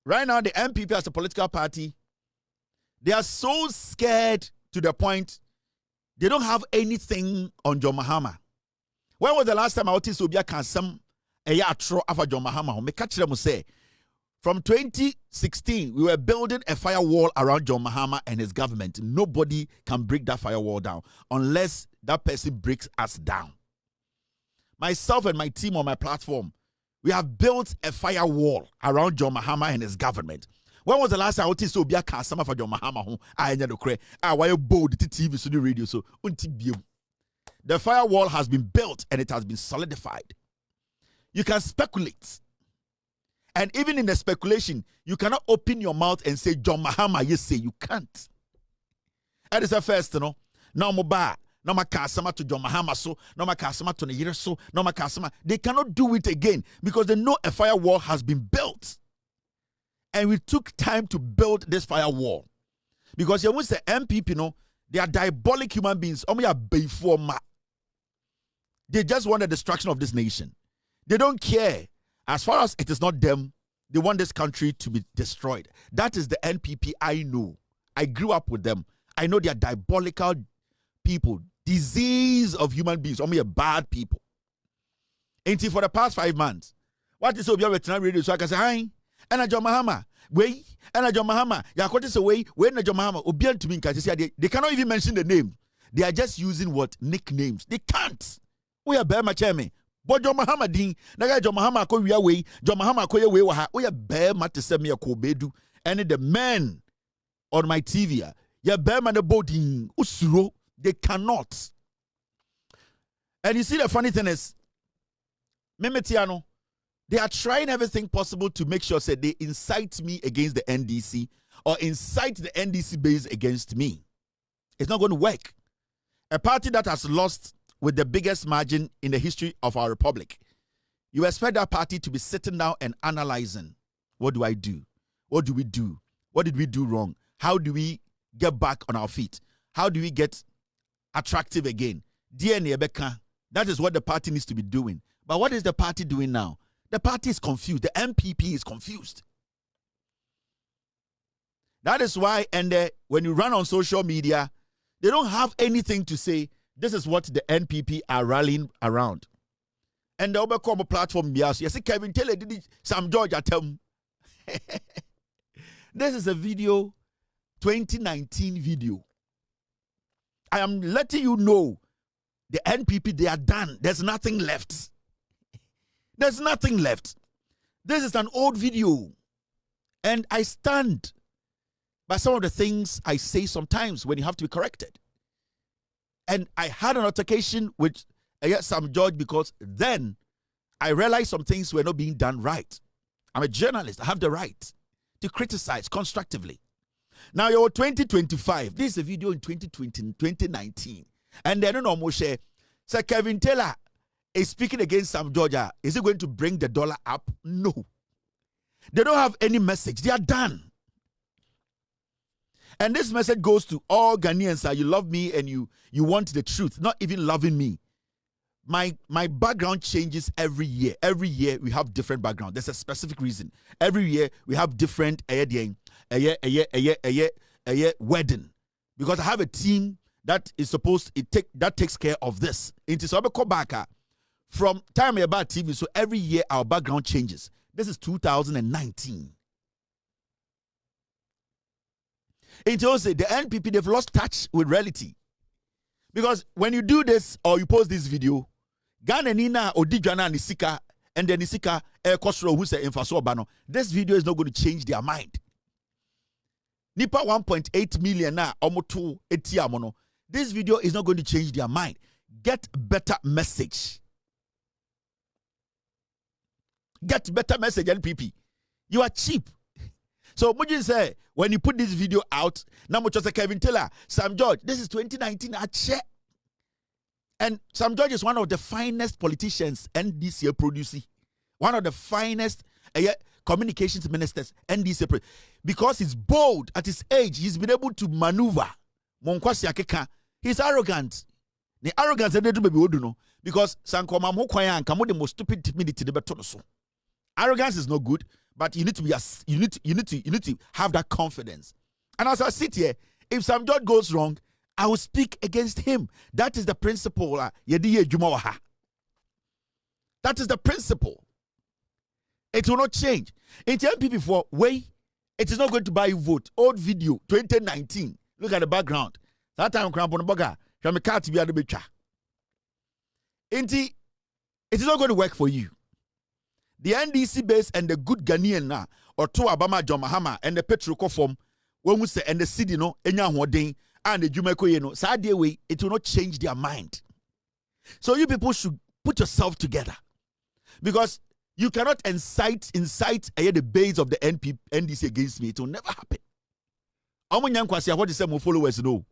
right now the NPP as a political party, they are so scared to the point they don't have anything on John Mahama. When was the last time I was Obia can some tro of John Mahama? Me catch them say from 2016 we were building a firewall around John Mahama and his government. Nobody can break that firewall down unless that person breaks us down. Myself and my team on my platform, we have built a firewall around John Mahama and his government. When was the last time I was Obia can some of John Mahama? I know the why bold TV so the radio so the firewall has been built and it has been solidified. You can speculate. And even in the speculation, you cannot open your mouth and say, John Mahama, you say you can't. That is the first, you know. Now, no ma kasama to John Mahama so, no ma kasama to Nigeria so, no ma kasama. They cannot do it again because they know a firewall has been built. And we took time to build this firewall. Because you want the NPP, you know, they are diabolic human beings. Abayifo. They just want the destruction of this nation. They don't care. As far as it is not them, they want this country to be destroyed. That is the NPP I know. I grew up with them. I know they are diabolical people. Disease of human beings. Only bad people. And for the past 5 months, what is Obia Veteran Radio? So I can say, hi, and John Mahama. Way, and John Mahama. Yakotis away, when John Mahama, Obian to me, they cannot even mention the name. They are just using what? Nicknames. They can't. We are bear macheme. But John Mahama ding, naga John Mahama ko we away, John Mahama ko ye we wa. We are bear matesemi akobedu. And the men on my TV, ya bear man the boarding usuro. They cannot. And you see the funny thing is, Memetiano, they are trying everything possible to make sure that they incite me against the NDC or incite the NDC base against me. It's not going to work. A party that has lost with the biggest margin in the history of our republic, you expect that party to be sitting down and analyzing, what do I do? What do we do? What did we do wrong? How do we get back on our feet? How do we get attractive again? That is what the party needs to be doing. But what is the party doing now? The party is confused. The NPP is confused. That is why, and when you run on social media, they don't have anything to say. This is what the NPP are rallying around. And the Obercom platform, yes, Kevin Taylor did it, Sam George at him. This is a video, 2019 video. I am letting you know the NPP, they are done. There's nothing left. There's nothing left. This is an old video. And I stand by some of the things I say sometimes when you have to be corrected. And I had an altercation with Sam George because then I realized some things were not being done right. I'm a journalist. I have the right to criticize constructively. Now, you're 2025. This is a video in 2019. And then, no more share. So, Kevin Taylor is speaking against Sam Georgia. Is he going to bring the dollar up? No. They don't have any message. They are done. And this message goes to all Ghanaians. You love me and you want the truth, not even loving me. My background changes every year. Every year we have different background. There's a specific reason. Every year we have different wedding. Because I have a team that is supposed that takes care of this. It is from time about TV. So every year our background changes. This is 2019. It also the NPP, they've lost touch with reality. Because when you do this or you post this video, Ghana Nina or Dijana Nisika and then Nisika Kosro who say Infaso Bano, this video is not going to change their mind. Nipa 1.8 million na omoto etiamono. This video is not going to change their mind. Get better message. Get better message, NPP. You are cheap. So Mujin say when you put this video out, now much say Kevin Taylor, Sam George, this is 2019 Ache. And Sam George is one of the finest politicians NDC producing. One of the finest communications ministers NDC, because he's bold at his age, he's been able to maneuver. He's arrogant. The arrogance they do baby would know because Sankoma Mokwaya and Kamo the most stupid timidity. Arrogance is not good, But you need to have that confidence. And as I sit here, if Sam George goes wrong, I will speak against him. That is the principle. That is the principle. It will not change. In the NPP for way, it is not going to buy you vote. Old video, 2019. Look at the background. That time, it is not going to work for you. The NDC base and the good Ghanaian now, or two Obama John Mahama and the petrol form, when we say and the city no, and the Jumeko, sad way, it will not change their mind. So you people should put yourself together. Because you cannot incite the base of the NDC against me. It will never happen. What is my followers know?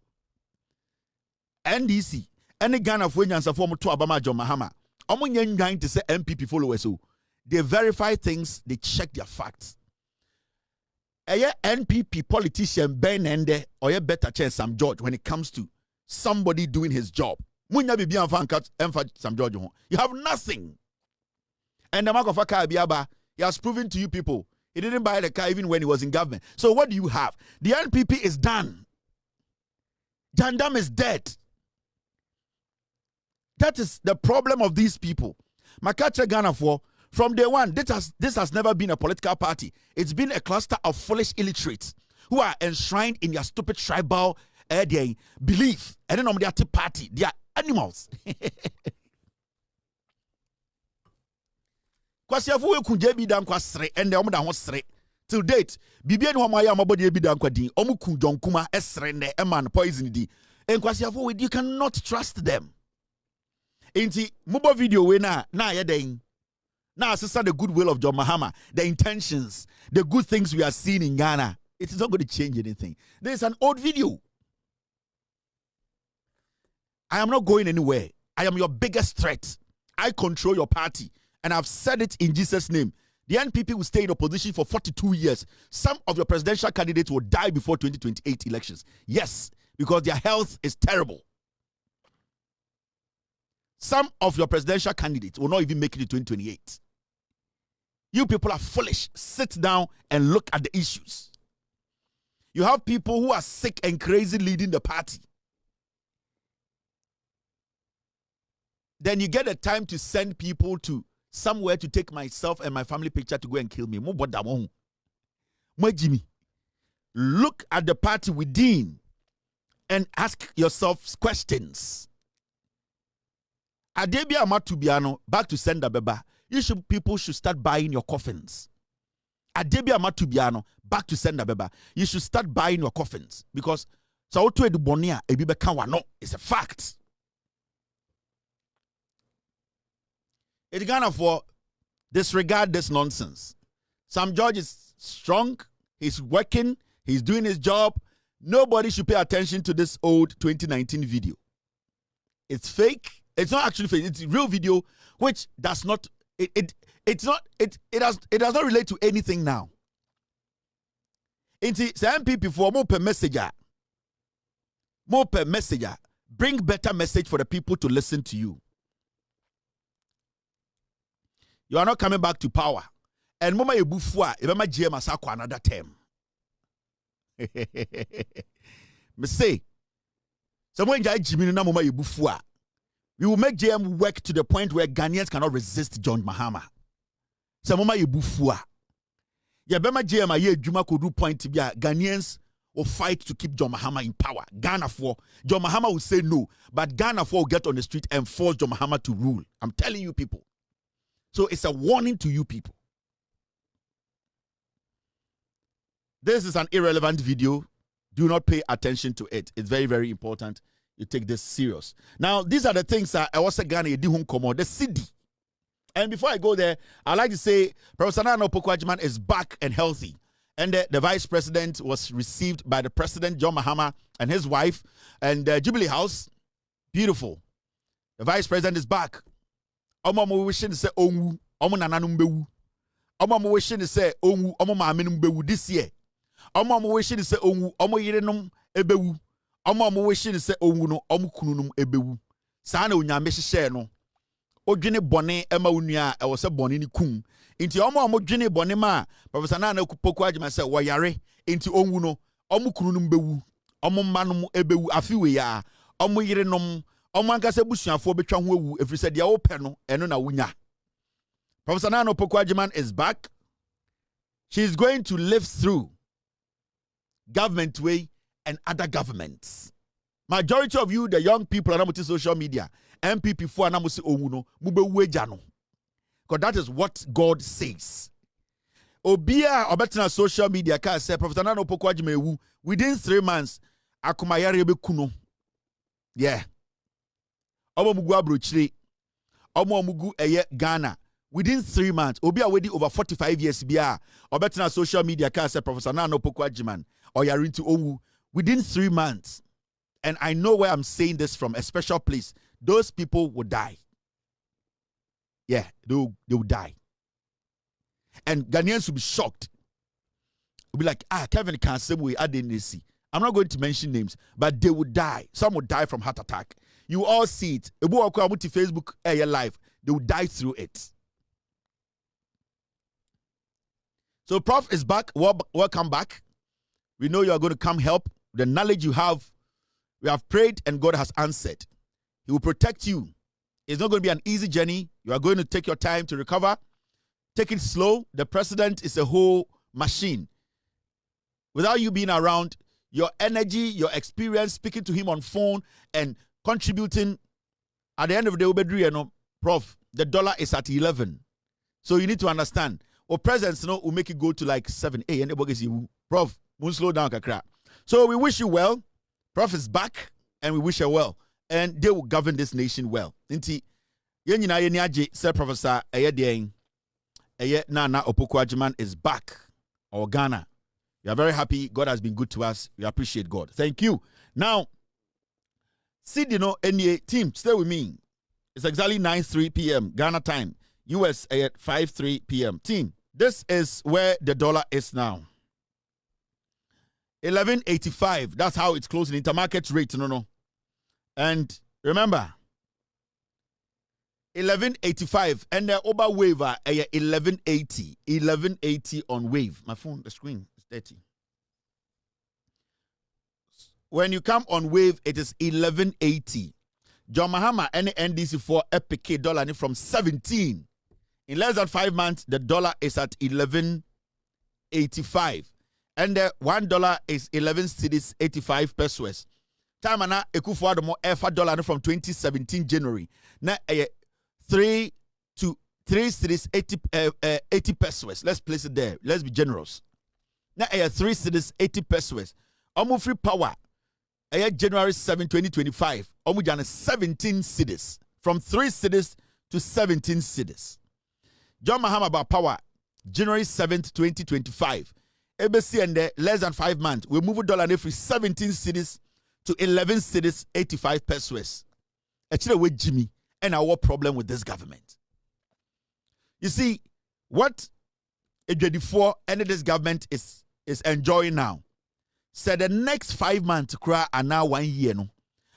NDC, any Ghana for form to Obama John Mahama. Going to say NPP followers. They verify things, they check their facts. A NPP politician Ben Ende or a better chance Sam George when it comes to somebody doing his job. You have nothing. And the mark of a car, he has proven to you people, he didn't buy the car even when he was in government. So what do you have? The NPP is done. Jandam is dead. That is the problem of these people. Makacha Ghana for from day one, this has never been a political party. It's been a cluster of foolish illiterates who are enshrined in their stupid tribal belief. And then they are the party. They are animals. Till date, Bibi and Wamaya Mabodi Bidan Kwadi, Omuku John Kuma, Esrende, Eman, Poison D. And Kwasiafu, you cannot trust them. Inti Mubo video we na yedeng. Now assess the goodwill of John Mahama, the intentions, the good things we are seeing in Ghana. It is not going to change anything. There is an old video. I am not going anywhere. I am your biggest threat. I control your party. And I've said it in Jesus' name. The NPP will stay in opposition for 42 years. Some of your presidential candidates will die before 2028 elections. Yes, because their health is terrible. Some of your presidential candidates will not even make it to 2028. You people are foolish. Sit down and look at the issues. You have people who are sick and crazy leading the party. Then you get a time to send people to somewhere to take myself and my family picture to go and kill me. Look at the party within and ask yourself questions. Adebia Matubiano, back to Senda Beba. People should start buying your coffins. Adebia Matubiano, back to Senda Beba. You should start buying your coffins. Because so to the Bonia, no, it's a fact. It's Ghana for disregard this nonsense. Sam George is strong, he's working, he's doing his job. Nobody should pay attention to this old 2019 video. It's fake. It's not actually fake. It's a real video, which does not. It does not relate to anything now. It's NPP for more per messenger. Bring better message for the people to listen to you. You are not coming back to power. And mama ebufua, ebema GM asakwa another term. Me say, someone jai Jimmy na mama ebufua. We will make JM work to the point where Ghanaians cannot resist John Mahama. Some mama ebufua. Ya bema JM aye juma kodu point to be Ghanaians will fight to keep John Mahama in power. Ghana for John Mahama will say no, but Ghana for will get on the street and force John Mahama to rule. I'm telling you people. So it's a warning to you people. This is an irrelevant video. Do not pay attention to it. It's very, very important. You take this serious. Now, these are the things that I was Ghana the city. And before I go there, I'd like to say Professor Nana Opoku-Agyeman is back and healthy. And the vice president was received by the president, John Mahama, and his wife, and Jubilee House. Beautiful. The vice president is back. Omo mo wishing to say onwu, omo nananum bewu. Omo mo wishing to say onwu, omo maamenum bewu this year. Omo mo wishing to say onwu, omo yerenum ebewu. Omo mo wishing to say onwu no, omo kununum ebewu. Saa na onyame hyehyɛ no. odwene bone ema unua e wo se bone ni kum nti omo dwene bone ma Professor Nana Akufo Adjumani say wo yare nti onwu no omo kunu no mbewu omo mma no ebewu afiwe ya omo yire nom omo ankasa busuafo betwa ho ewu efiri se de wo pɛ no eno na wunya. Professor Nana Akufo Adjumani is back. She's going to live through government way and other governments. Majority of you, the young people, on social media, NPP for anamusi owuno, mubewu ejano. Because that is what God says. Obia obetina social media ka say Professor Nana Akufo Adjumani within 3 months akumayare be kuno. Yeah. Omo mugu abrochire. Omo mugu eye Ghana. Within 3 months, Obia wedi over 45 years bia obetina social media ka say Professor Nana Akufo Adjumani or you're into owu within 3 months. And I know where I'm saying this from, a special place. Those people will die. Yeah, they will die. And Ghanaians will be shocked. Will be like, Kevin can't say we I didn't see. I'm not going to mention names, but they will die. Some will die from heart attack. You all see it. Facebook live. They will die through it. So Prof is back. Welcome back. We know you are going to come help. The knowledge you have, we have prayed and God has answered. He will protect you. It's not going to be an easy journey. You are going to take your time to recover. Take it slow. The president is a whole machine. Without you being around, your energy, your experience, speaking to him on phone and contributing, at the end of the day, Prof, the dollar is at 11. So you need to understand. Or presence, will make it go to like 7. Hey, and Prof, we'll slow down, kakra. So we wish you well. Prof is back, and we wish her well. And they will govern this nation well. Inti, yenyina yenyaje, Sir Professor Ayedeng, Nana Akufo Adjumani is back, or Ghana. We are very happy. God has been good to us. We appreciate God. Thank you. Now, Sidino NA team, stay with me. It's exactly 9:03 p.m. Ghana time. US at 5:03 p.m. Team, this is where the dollar is now. 11.85. That's how it's closing. Intermarket rate, no. And remember, 11.85. And the over waiver, 11.80. 11.80 on wave. My phone, the screen is dirty. When you come on wave, it is 11.80. John Mahama and NDC for epic dollar from 17. In less than 5 months, the dollar is at 11.85. And the $1 is 11 cedis 85 pesos. Time na Akufo Adjumani efa dollar from 2017 January. Na 3 cedis 80 pesos. Let's place it there. Let's be generous. Na 3 cedis 80 pesos. Omu free power. January 7, 2025. Omu jana 17 cedis. From 3 cedis to 17 cedis. John Mahama about power. January 7th, 2025. ABC and less than 5 months, we move dollar every 17 cedis to 11 cedis 85 pesos. Actually, with Jimmy and our problem with this government. You see, what Abayifo and this government is enjoying now. Said the next 5 months, cry and now 1 year, no,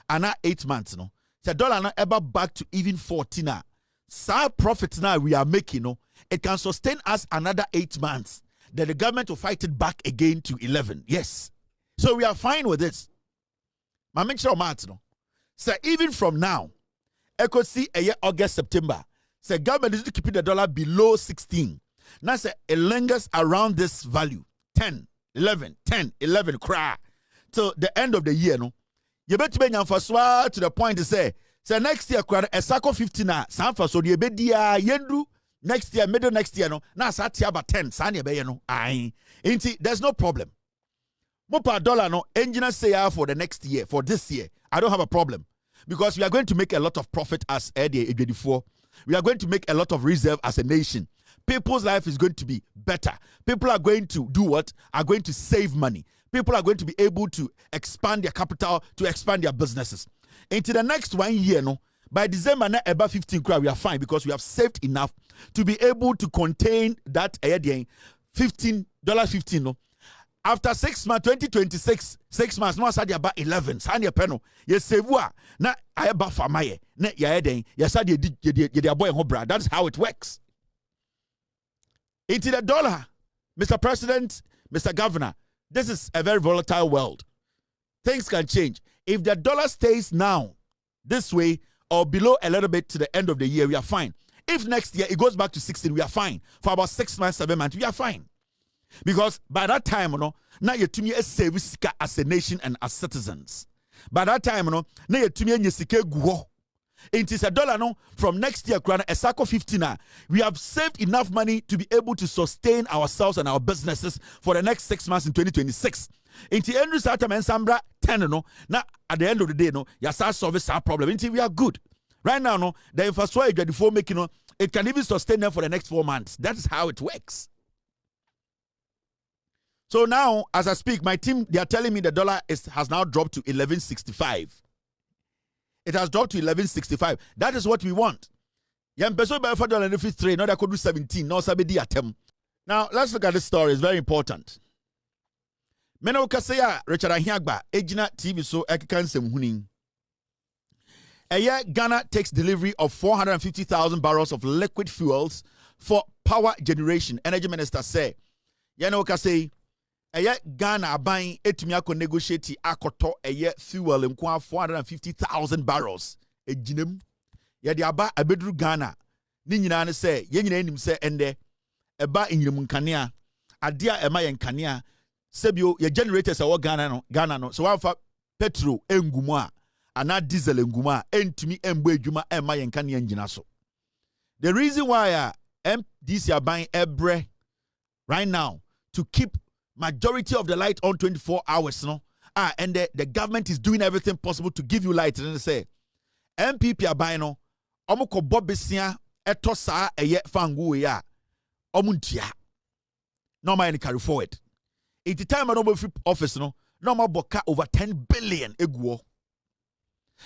and now 8 months, no. Said dollar now ever back to even 14 now. Side profits now we are making, no, it can sustain us another 8 months. Then the government will fight it back again to 11. Yes. So we are fine with this. My make sure no. So even from now, I could see a year August, September. So government is to keep the dollar below 16. Now say it lingers around this value. 10, 11, 10, 11 cry. Till the end of the year, no. You better be to the point to say next year, a circle 15 San so the bedia yendu. Next year, middle next year, no. Now, Satia about 10. Sanya be no. Aye. There's no problem. Mopa dollar no. Engineers say for the next year, for this year, I don't have a problem because we are going to make a lot of profit as Abayifo. We are going to make a lot of reserve as a nation. People's life is going to be better. People are going to do what? Are going to save money. People are going to be able to expand their capital, to expand their businesses. Into the next 1 year, no. By December, about 15 crore, we are fine because we have saved enough to be able to contain that $15, no. After 6 months, 2026, 6 months, no asadi about 11. Sani peno. Yes, sewa. Na ayaba famaye. Na yaeden. Yasadi ye boy hobra. That's how it works. Into the dollar, Mr. President, Mr. Governor, this is a very volatile world. Things can change. If the dollar stays now this way or below a little bit to the end of the year, we are fine. If next year it goes back to 16, we are fine. For about 6 months, 7 months, we are fine. Because by that time, now you to me a service as a nation and as citizens. By that time, now you to me a sike guo. It is a dollar no from next year, a sack of 50 now. We have saved enough money to be able to sustain ourselves and our businesses for the next 6 months in 2026. Into Andrew Satam and Sambra 10 no. Now at the end of the day, no, you start solving our problem. Until we are good. Right now, no, the infrastructure before making no, it can even sustain them for the next 4 months. That is how it works. So now, as I speak, my team, they are telling me the dollar has now dropped to 11.65. It has dropped to 11.65. That is what we want. Now that could do 17. Now let's look at this story. It's very important. Mena ukasaya Richard Ahiagba, Ejina TV so ekikansem huning. Ghana takes delivery of 450,000 barrels of liquid fuels for power generation. Energy Minister say, Yena ukasay, Ghana buying etumiako negotiate akoto fuel in 450,000 barrels. Ejinem. Yadi aba abedru Ghana. Ni nyina ne say, yenyina enim say ende eba inyim nkania. Adia ema ye nkania. Sebio ye generators awo Ghana no. So wafa petrol enguma ana diesel enguma entumi embo adwuma ema ye nkania ngina so. The reason why MDC are buying ebre right now to keep majority of the light on 24 hours, no? And the government is doing everything possible to give you light. And they say, NPP Are buying no, omoko bobesia etosa eye fangu ya omuntia. No man carry forward. At the time of free office, no boka over 10 billion eguo.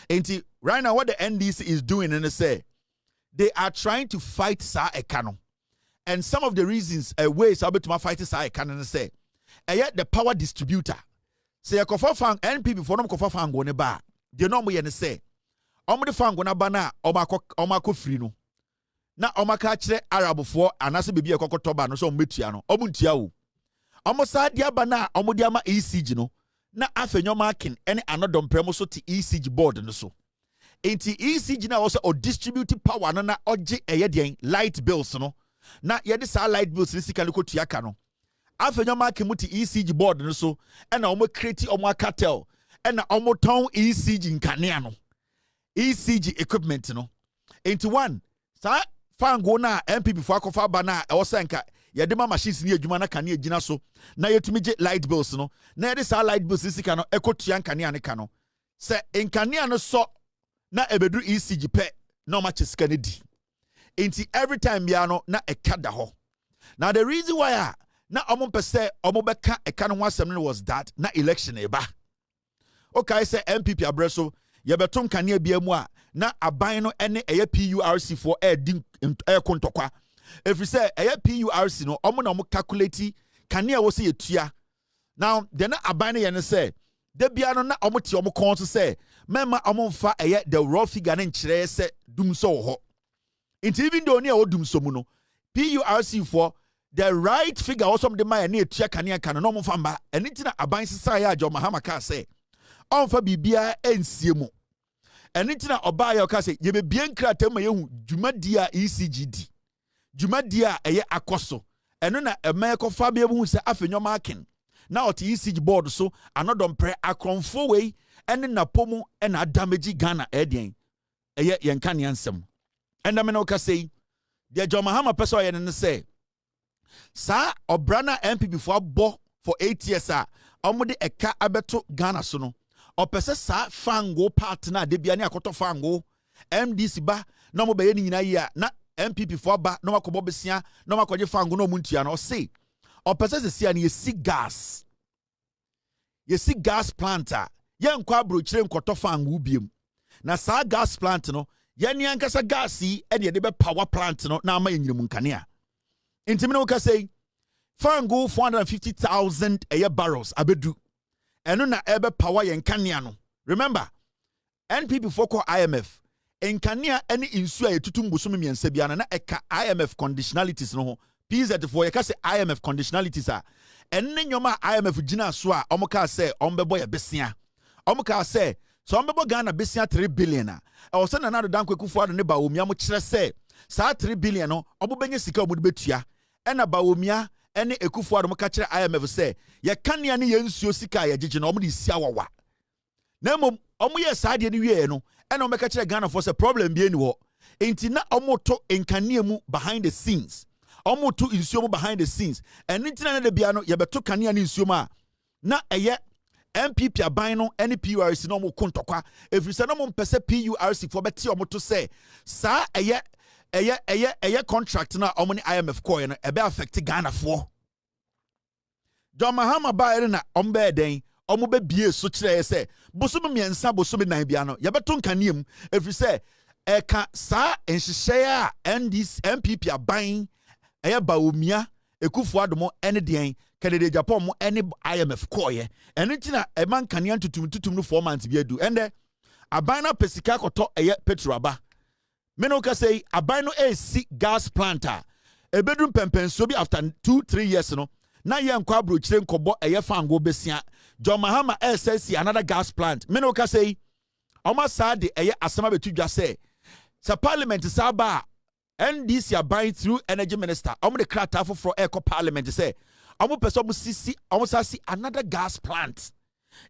And right now, what the NDC is doing, and they say, they are trying to fight sa ekano. And some of the reasons, ways about to fight sa ekano, and they say, yet the power distributor. Say a kofa fang NPP for no kofa fang go ne ba. De no mo ye ne say. Omo de fang go na ba na omako free no. Na omaka kire Arab for anase bibia kokoto ba no so metua no. Omo ntua wo. Omo sa dia ba na omo dia ma ECG no. Na afenyo marking ene anodom premo so ti ECG board no so. Enti ECG na also o distribute power no na oje den light bills no. Na ye de sa light bills ni sika no kotua ka no. Afenyo marking muti ECG board no so ena omo create omo cartel ena omo ton ECG nkane no. ECG equipment no. Enti one sa fango na MPP for akofa ba na e wo senka yedema machines ni adwuma na kane agina so na yetumi je light bills no na yede sa light bills sika no ekotua nkane ane ka no se nkane no so na ebedu ECG pe na o ma chesika ne di enti every time ya no na ekada ho. Now the reason why na omo pese omo beka eka no asem no was that na election eba okay say MPP abreso ye betom kane bia mu a na aban no ene eye PURC for din kontokwa if say eye PURC no omo na omo calculate kane wo se yetua. Now the na aban no ye ne say de bia no na omo ti omo kon so say mema omo mfa eye the raw figure ne nkire say dumsor ho. It even though near dumsor mu no PURC for the right figure also the man near Tiakania can no more famba and it's not a bind society John Mahama can say on for bibia and siemo and it's not a buyer can say ye be bien kratem you Jumadia ECGD Jumadia a akoso and then a American Fabio who say after marking now at ECG board so another pre acron 4 way and then a pomo and a damage Ghana edian a yet yankanian some and I mean say the John Mahama person and say sa obrana MPP for 8 years omode eka abeto Ghana so no opese sa fango partner de bia ne akoto fango MDC ba na mo be ye nyina yi a na MPP for ba na makobo besia na makoje fango no muntua no say opese se sia ne ye si gas plant ye nkwa abrochire nkoto fango biem na sa gas plant no ye ne ankasa gas yi e de be power plant no na ama yenyimu nkane a intimino ka say fango 450,000 barrels abedu eno na ebe power yen kanea no. Remember NPP for call IMF enkanea any insu a etutum bosom miensa bia na eka IMF conditionalities no ho PZ for yeka se IMF conditionalities a enne nyoma IMF gina so a omoka se ombebo ye besia omoka se so ombebo Ghana besia 3 billion a o se na na dan kwekufo ado ne ba omia mo kire se saa 3 billion no obobenye sika omo de betua ena ba omia ene ekufo ado mo ka kire IMF se ye kanea ne ye nsuo sika ye gege no omo de sia wawa na mom omo ye saa de ne wie no ena omo ka kire Ghana for se problem bi eni ho enti na omo to enkanea mu behind the scenes omo to insuo mu behind the scenes eni ntina na de bia no ye beto kanea ne insuo ma na eye NPP Are no NPP no mo kontokwa efrise no mo mpese PURC for beti omo to say sa eye contract na omo ni IMF coin no ebe affect Ghana for John Mahama ba na omo be den omo be bie so kire say bosom miensa bosom nan bia no ye beto nkaneam efrise eka sa enhihye a NPP Are eye ba omia ekufu adomo ene den Canada Japan mo any IMF koye eno ntina e man kanea tutum no 4 months bi adu ende abana pesika koto eye petrol me no ka say abano AC gas plant a ebedum pempenso bi after 2-3 years no na ye nkwa abrochire nkobo eye fango besia John Mahama SSC another gas plant me no ka say oma sade eye asema betudwa say sa parliament sa ba NDC are buying through energy minister omo de krata for eco parliament say omo pese omo sisi omo sasi another gas plant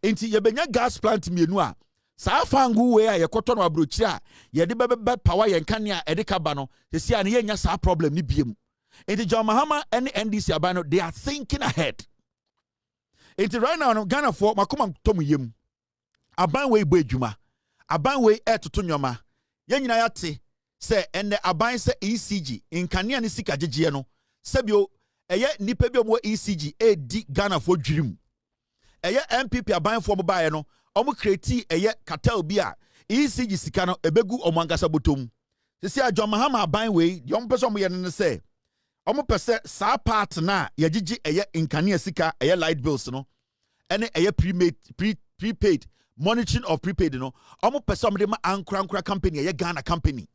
enti ye benya gas plant mienu a saa fangu we a ye koto no abrochire a ye de be power ye nkane a de ka ba no sesi a ne ye nya saa problem ni biem enti John Mahama and NDC are no they are thinking ahead enti right now no Ghana for makoma tomu yem aban we bo adwuma aban we etoto nyoma ye nyina yate se enne aban se ECG nkane ne sika gege no sebio eye nipa bi omo ECG edi Ghana for dwirim eye NPP Are for mo bae no omo create eye cartel bi a ECG sika no ebegu omo angasa botom sisi a John Mahama aban we de omo pese omo ye ne se omo pese sa part na ye gigi eye nkane sika eye light bills no ene eye prepaid monitoring of prepaid no omo pese omo de ma ankra company eye Ghana company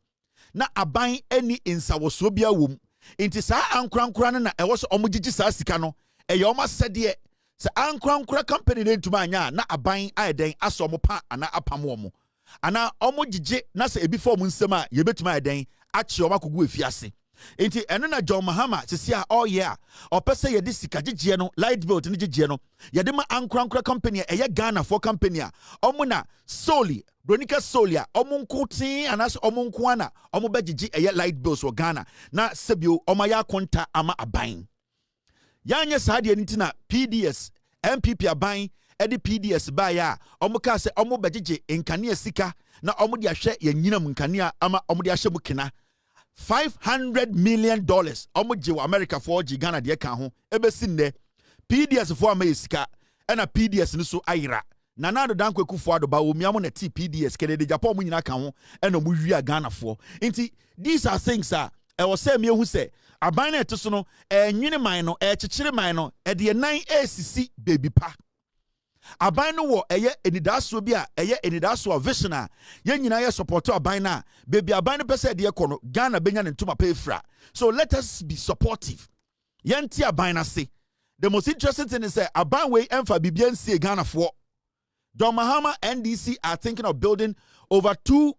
na aban eni insawoso bia wom inti saa ankra na ewo so omugigi saa sika no eye oma sede sa ankra company ne ntuma anya na aban ayeden aso omo pa ana apam omo ana omugigi na se ebi form nsem a ye betuma ayeden achi oma kogu efiase inti eno na John Mahama sisi a all year opese ye de sika gigie no light bill ne gigie no ye de ma ankra company eye Ghana for company a omo na solely Bronica Solia, omunkuti anas omunkuana, omubejiji eye light bills for Ghana. Na sebio omaya konta ama abain. Yanye sadi nitina PDS, NPP Are edi PDS baya, omuka se omubejiji nkania sika, na omudi ashe ye nyina munkania ama omudi ashe mukina. $500 million omuji wa America for Ghana de kan ebe sinde PDS for America ena PDS niso ayira. Nanado dankwe kufuado ba omiamo na TPDS Canada Japan mu nyina kan ho ena mu wi Ghana for nti these are things a e wo say me hu say aban na eto so no enwene man no kyekyere man no de nan asisi baby pa aban no wo eye enidaso bi a eye enidaso vision a ye nyina ye support aban na baby aban no pese de ekono Ghana benya ne ntoma pa efra so let us be supportive yenti aban na se the most interesting thing is say aban we emfa bibia nsie Ghana for John Mahama NDC are thinking of building over 2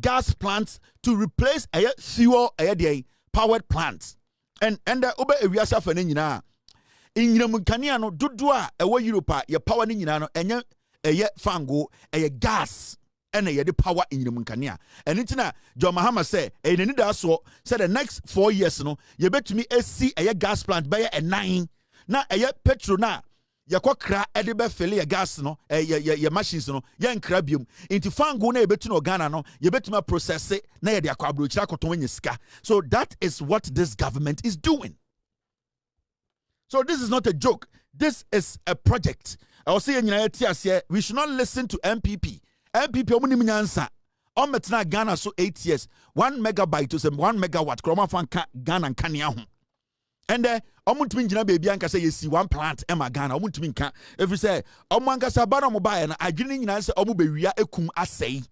gas plants to replace fuel powered plants. And the obe ewiasa fa nyina inyinamu kania no dodo a ewo Europe ye power ni nyina no enye fango gas ene ye de power inyinamu kania. And ntina John Mahama say enani da so say the next 4 years no ye betumi esi gas plant by 9 na petrol na yakokra edebe fele ya gas no ya machines no ya nkra biom inti fango na ebetu no Ghana no ye betuma process na ye de akwabro kira koton anya sika. So that is what this government is doing. So this is not a joke, this is a project. I will say we should not listen to MPP omunim nyansa ometna Ghana so 8 years 1 megabyte to 1 megawatt kroma fan Ghana nkania ho And omuntumi njina baby anka say yesi one plant ema Ghana omuntumi nka every say omu ankasa ba na mo ba na adwene nyina say omu bewia ekum asɛe.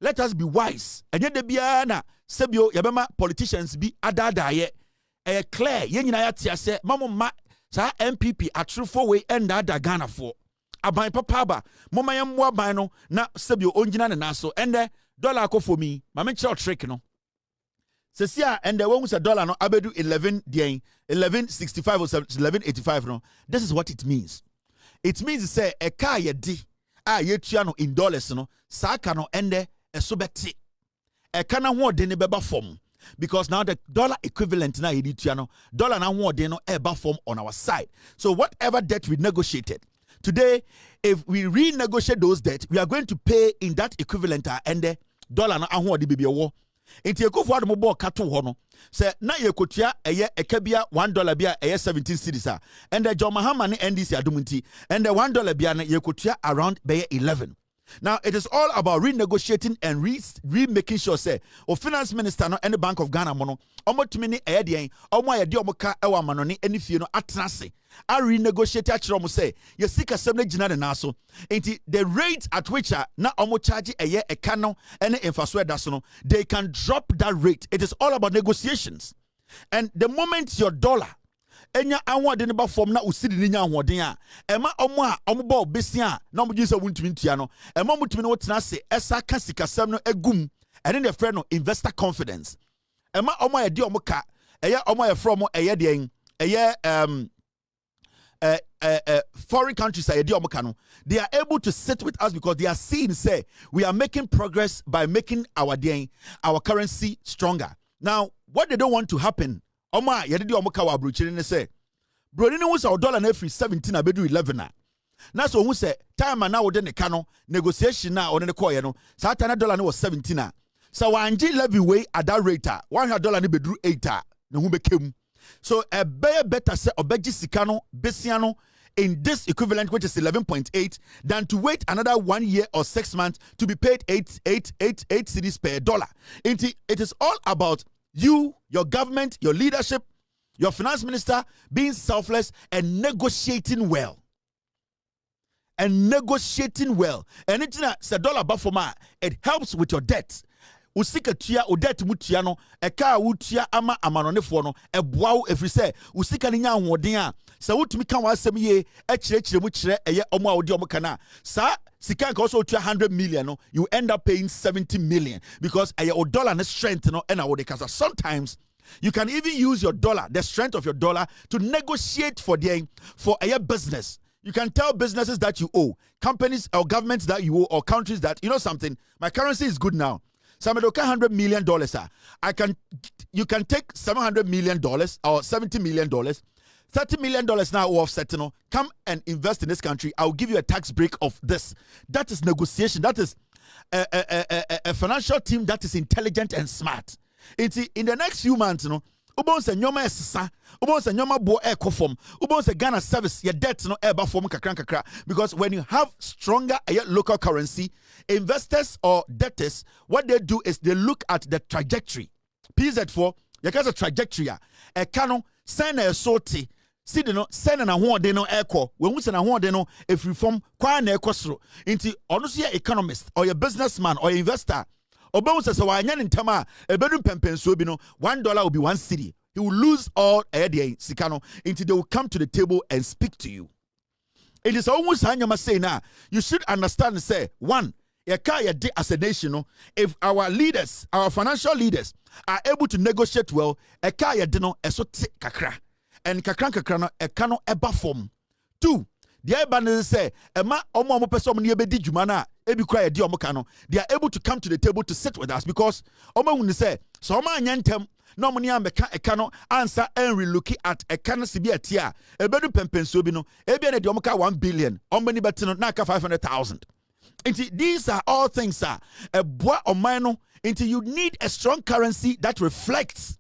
Let us be wise. Enye de bia na sebio yabema politicians bi adadaye clear ye nyina yate ase mamma sa NPP atrufo we enda da Ghana for aban papa ba moma yem mo aban no na sebio ongyina ne naso ende dollar akofo mi ma me kire trick no sesia ende wo hu se dollar no abedu 1165 or 1185 no. This is what it means. It means say a car ye di ye tua no in dollars no sa ka no ende eso beti e kana ho de ne beba form because now the dollar equivalent na yedi tua no dollar na ho de no eba form on our side. So whatever debt we negotiated today, if we renegotiate those debts, we are going to pay in that equivalent and dollar na ho de bibi wo enti ekofo adom bo kato ho no se na yekotua eye ekabia $1 bia eye 17 cedis a and the John Mahama ne NDC adom nti and the $1 bia na yekotua around be 11. Now it is all about renegotiating and making sure say o finance minister no and the Bank of Ghana mono omotumi ne eye den omo ayede omoka ewa manone ani fie no atrase a renegotiate a kire omo say ye sika sem na gina na so enti the rate at which na omo charge eye eka no ene emfaso eda so no they can drop that rate. It is all about negotiations, and the moment your dollar enya anwode ne ba form na usidi ne nya anwode a ema omo a omo ba obesi a na omo jinse wuntumi ntua no ema mutumi no tena se esa ka sikasem no agum ene ne frɛ no investor confidence ema omo a de omo ka eye omo ye from eye de eye foreign countries are they are able to sit with us because they are seeing say we are making progress by making our currency stronger. Now what they don't want to happen Oma yedi di omuka wa abrochiri ne say broni ne hu say dollar na free 17 abedu 11 na na so hu say time na wo de ne ka no negotiation na one ne call ye no sa ta na dollar ne was 17 na so wanji levy way at that rate $100 ne bedru 8 na hu bekem. So a better say obeji sika no besiano in this equivalent, which is 11.8, than to wait another 1 year or 6 months to be paid 8 cedis per dollar. It is all about you, your government, your leadership, your finance minister being selfless and negotiating well. And negotiating well. And it's a dollar buffer, it helps with your debt. Usika tua odet mutua no eka wutua ama amanonefo no eboa efri se usika ne nya ahoden a se wutumi kan wasem ye ekirekire mu kire eye omo a odi omo kana sa sika nka so tua 100 million no you end up paying 70 million because eye o dollar ne strength no na wo de kasa. Sometimes you can even use your dollar, the strength of your dollar, to negotiate for a business. You can tell businesses that you owe, companies or governments that you owe, or countries that, you know something, my currency is good now. Samadoka $100 million. You can take $700 million or $70 million, $30 million now offset. Come and invest in this country. I'll give you a tax break of this. That is negotiation. That is a financial team that is intelligent and smart. In the next few months, Ubon se nyoma esisa, ubon se nyoma bo ekofom, ubon se Ghana service your debt no eba form kakra. Because when you have stronger local currency, investors or debtors, what they do is they look at the trajectory. PZ4, you can a trajectory. A cano send a sortie. See the no send an award de no echo. When we send a award de no if you form quite an echo into honestly economist or your businessman or investor. Obama says, "Why in Tama a bedroom pempen so be no $1 will be 1 cedi. He will lose all Sikano until they will come to the table and speak to you." It is almost Hanyama say now. You should understand and say, one, as a nation, if our leaders, our financial leaders, are able to negotiate well, kakra and kakra no ekano eba form. Two, the Ibanese say, Emma omo person ni ebedi jumana. They are able to come to the table to sit with us because Oma say so ma nyantem no money ameka ekano answer and relook at ekano sibi atia ebedu pempenso bi no ebi na de omka 1 billion omani betino na ka 500,000. These are all things a boa omano until you need a strong currency that reflects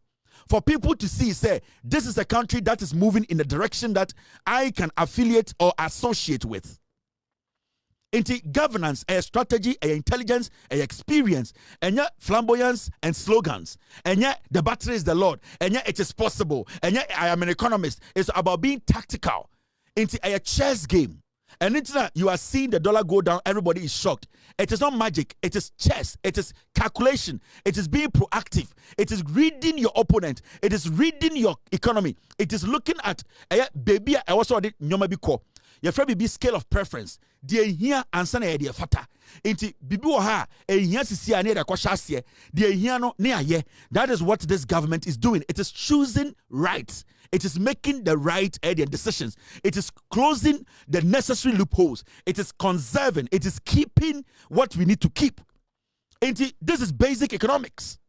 for people to see say this is a country that is moving in the direction that I can affiliate or associate with. Into governance, a strategy, a intelligence, a experience, and yet flamboyance and slogans, and yet the battery is the Lord, and yet it is possible, and yet I am an economist. It's about being tactical into a chess game. And it's not, you are seeing the dollar go down, everybody is shocked. It is not magic, it is chess, it is calculation, it is being proactive, it is reading your opponent, it is reading your economy, it is looking at baby. I also did nyoma bi ko. Your friend be scale of preference. The here answer na the fata. Inti bibi wo ha ehia sisi ane da kwahase. The here no ne aye. That is what this government is doing. It is choosing right. It is making the right decisions. It is closing the necessary loopholes. It is conserving. It is keeping what we need to keep. Inti this is basic economics.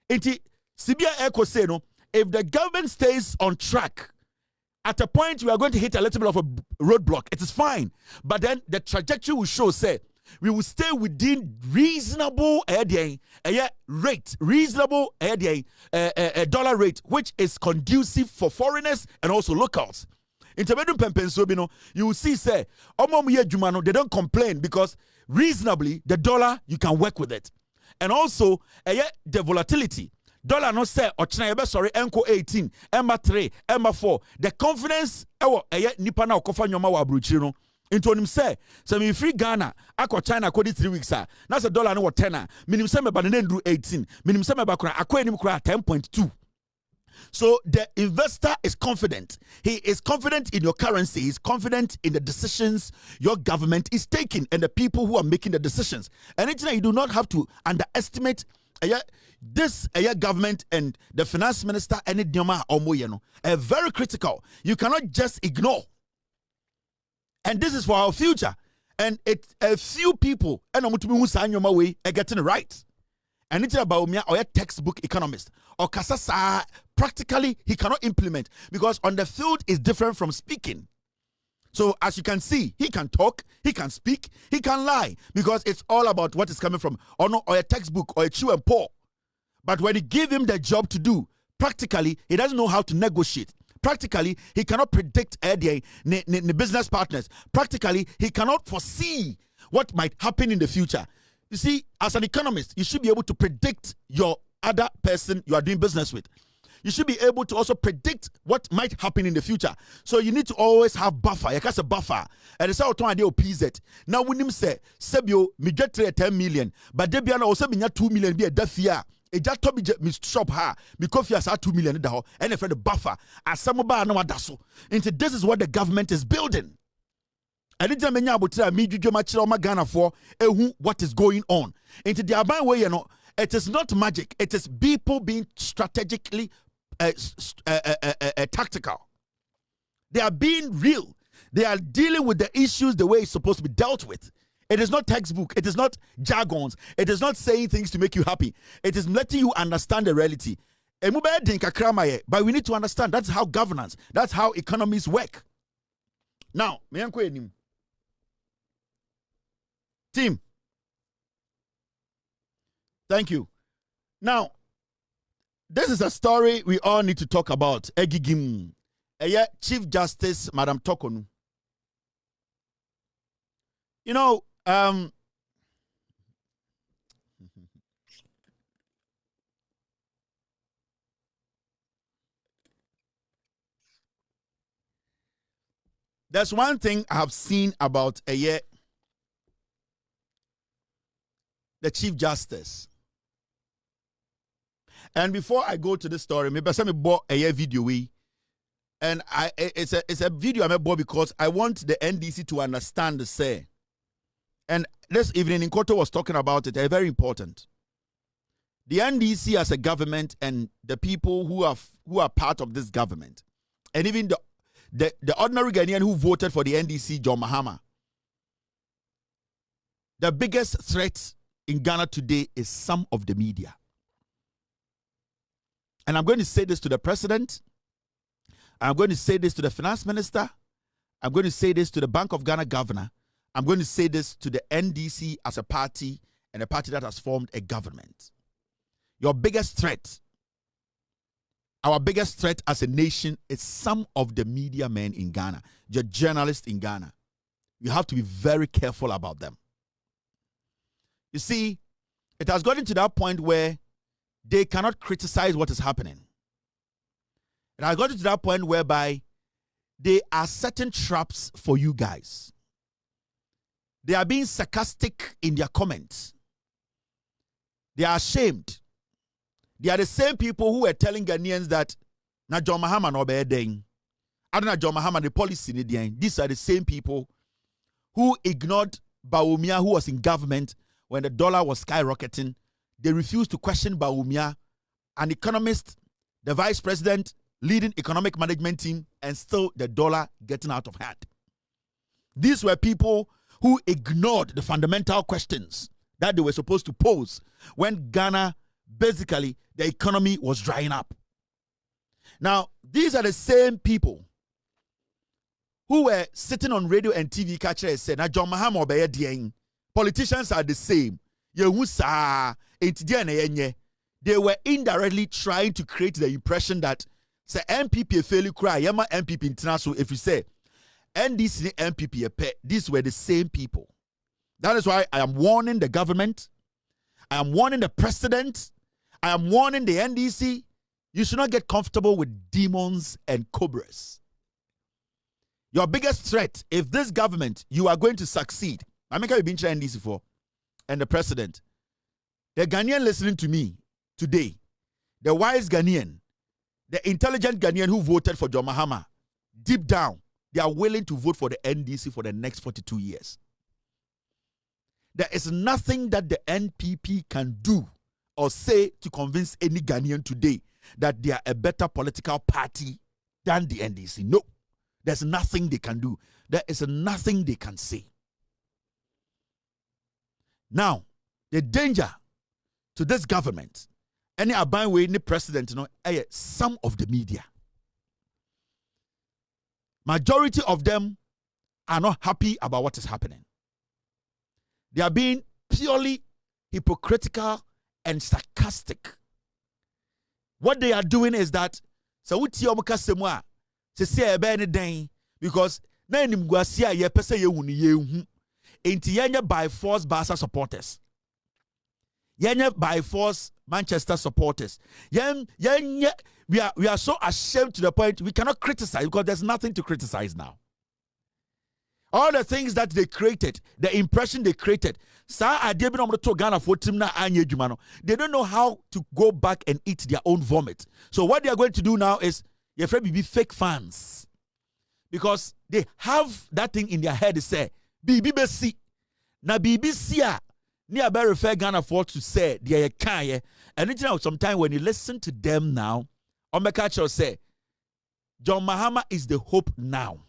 Inti Sibia Eko say no, if the government stays on track, at a point we are going to hit a little bit of a roadblock. It is fine, but then the trajectory will show. Say we will stay within reasonable rate, reasonable dollar rate, which is conducive for foreigners and also locals. In Pempensobino, you will see say they don't complain because reasonably the dollar you can work with it, and also the volatility. Dollar no say ochina sorry enko 18 emma 3 emma 4 the confidence nipa na okofa nyoma wa abrochiri no into onim say me free Ghana akọ China kodi 3 weeks na say dollar no wo 10 minim say me ba na ndru 18 minim say me ba kura akọ enim kura 10.2. So the investor is confident. He is confident in your currency. He is confident in the decisions your government is taking and the people who are making the decisions. And it's you do not have to underestimate this government and the finance minister and it very critical. You cannot just ignore. And this is for our future. And it's a few people and Wontumi are getting it right. And it's about me or a textbook economist or kasasa practically he cannot implement because on the field is different from speaking. So as you can see, he can talk, he can speak, he can lie because it's all about what is coming from or a textbook or a chew and pour. But when you give him the job to do, practically he doesn't know how to negotiate. Practically he cannot predict the business partners. Practically he cannot foresee what might happen in the future. You see, as an economist, you should be able to predict your other person you are doing business with. You should be able to also predict what might happen in the future. So you need to always have buffer. You can buffer. And it's how to idea PZ. Now when him say, Sebio, me get 10 million, but Debiana also be 2 million be a defia. A just told me shop her because you have 2 million and if the buffer as some bar no daso. Into this is what the government is building. And it's a many about me juju machira Ghana for what is going on. Into the Abayifo way, it is not magic. It is people being strategically tactical. They are being real. They are dealing with the issues the way it's supposed to be dealt with. It is not textbook. It is not jargons. It is not saying things to make you happy. It is letting you understand the reality. But we need to understand that's how governance, that's how economies work. Now, team. Thank you. Now, this is a story we all need to talk about. Egigim. Chief Justice, Madam Tokonu. You know, there's one thing I have seen about the Chief Justice. And before I go to this story, maybe I bought a video and it's a video I bought because I want the NDC to understand the say. And this evening in Koto was talking about it. They're very important. The NDC as a government and the people who are part of this government, and even the ordinary Ghanaian who voted for the NDC, John Mahama. The biggest threat in Ghana today is some of the media. And I'm going to say this to the president. I'm going to say this to the finance minister. I'm going to say this to the Bank of Ghana governor. I'm going to say this to the NDC as a party and a party that has formed a government. Your biggest threat, our biggest threat as a nation is some of the media men in Ghana, the journalists in Ghana. you have to be very careful about them. You see, it has gotten to that point where they cannot criticize what is happening. It has gotten to that point whereby they are setting traps for you guys. They are being sarcastic in their comments. They are ashamed. They are the same people who were telling Ghanaians that na John Mahama no be den. I don't know John Mahama the policy ni den. These are the same people who ignored Bawumia, who was in government when the dollar was skyrocketing. They refused to question Bawumia, an economist, the vice president, leading economic management team, and still the dollar getting out of hand. These were people who ignored the fundamental questions that they were supposed to pose when Ghana, basically, the economy was drying up. Now, these are the same people who were sitting on radio and TV catcher and said, John Mahama obeye dieng. Politicians are the same. They were indirectly trying to create the impression that say NPP fairly cry, yama NPP international. If you say NDC NPP, these were the same people. That is why I am warning the government. I am warning the president. I am warning the NDC. You should not get comfortable with demons and cobras. Your biggest threat, if this government, you are going to succeed. I make have been trying NDC for, and the president. The Ghanaian listening to me today, the wise Ghanaian, the intelligent Ghanaian who voted for John Mahama, deep down, they are willing to vote for the NDC for the next 42 years. There is nothing that the NPP can do or say to convince any Ghanaian today that they are a better political party than the NDC. No, there's nothing they can do. There is nothing they can say. Now, the danger to this government, any Abayifo, any president, some of the media. Majority of them are not happy about what is happening. They are being purely hypocritical and sarcastic. What they are doing is that because na nimguasi a ye pese ye hunu ye hu enti yenye by force Barca supporters, yenye by force Manchester supporters, we are so ashamed to the point we cannot criticize because there's nothing to criticize now. All the things that they created, the impression they created, they don't know how to go back and eat their own vomit. So what they are going to do now is your friend be fake fans, because they have that thing in their head. They say BBC na BBC a ni about refer Ghana for to say they can, and you know sometimes when you listen to them now, Omekacho say John Mahama is the hope now.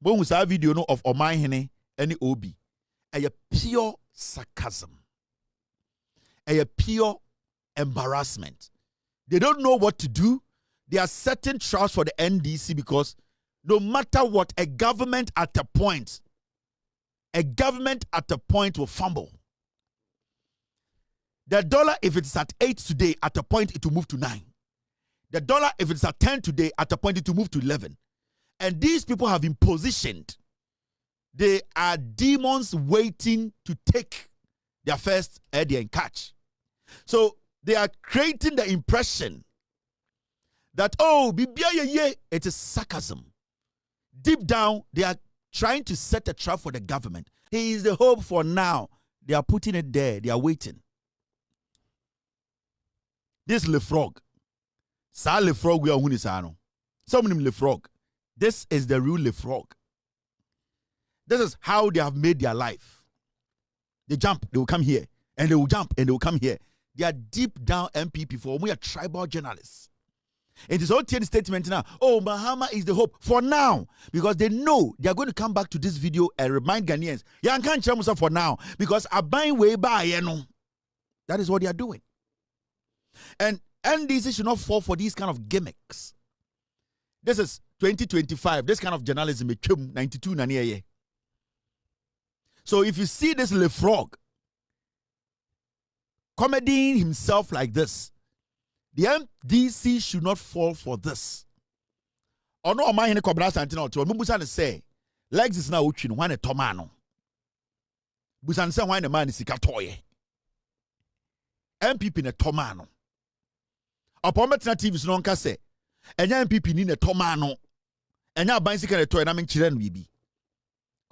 When we saw a video of Omayhene and Obi, a pure sarcasm, a pure embarrassment. They don't know what to do. They are setting traps for the NDC because no matter what, a government at a point will fumble. The dollar, if it's at 8 today, at a point it will move to 9. The dollar, if it's at 10 today, at a point it will move to 11. And these people have been positioned. They are demons waiting to take their first idea and catch. So they are creating the impression that, it is sarcasm. Deep down, they are trying to set a trap for the government. He is the hope for now. They are putting it there. They are waiting. This Le Frog. Sa Le Frog we are hunisano. Some Le Frog. This is the real Le Frog. This is how they have made their life. They jump, they will come here. And they will jump, and they will come here. They are deep down MPP for we are tribal journalists. It is all the statement now. Oh, Mahama is the hope for now. Because they know they are going to come back to this video and remind Ghanaians, yeah, I can't tell myself for now. Because I'm buying way by, you know. That is what they are doing. And NDC should not fall for these kind of gimmicks. This is 2025. This kind of journalism is 92 naniye. So if you see this Le Frog comedying himself like this, the MDC should not fall for this. Or no, my Kobra Santino to Mubusan say, legs is now uchin, one a tomano. Busan say, why the man is toy. NPP in a tomano. Upon Metna TV is non casse, and NPP in a tomano. And now bicycle a toy, and I'm in Chilen Bibi.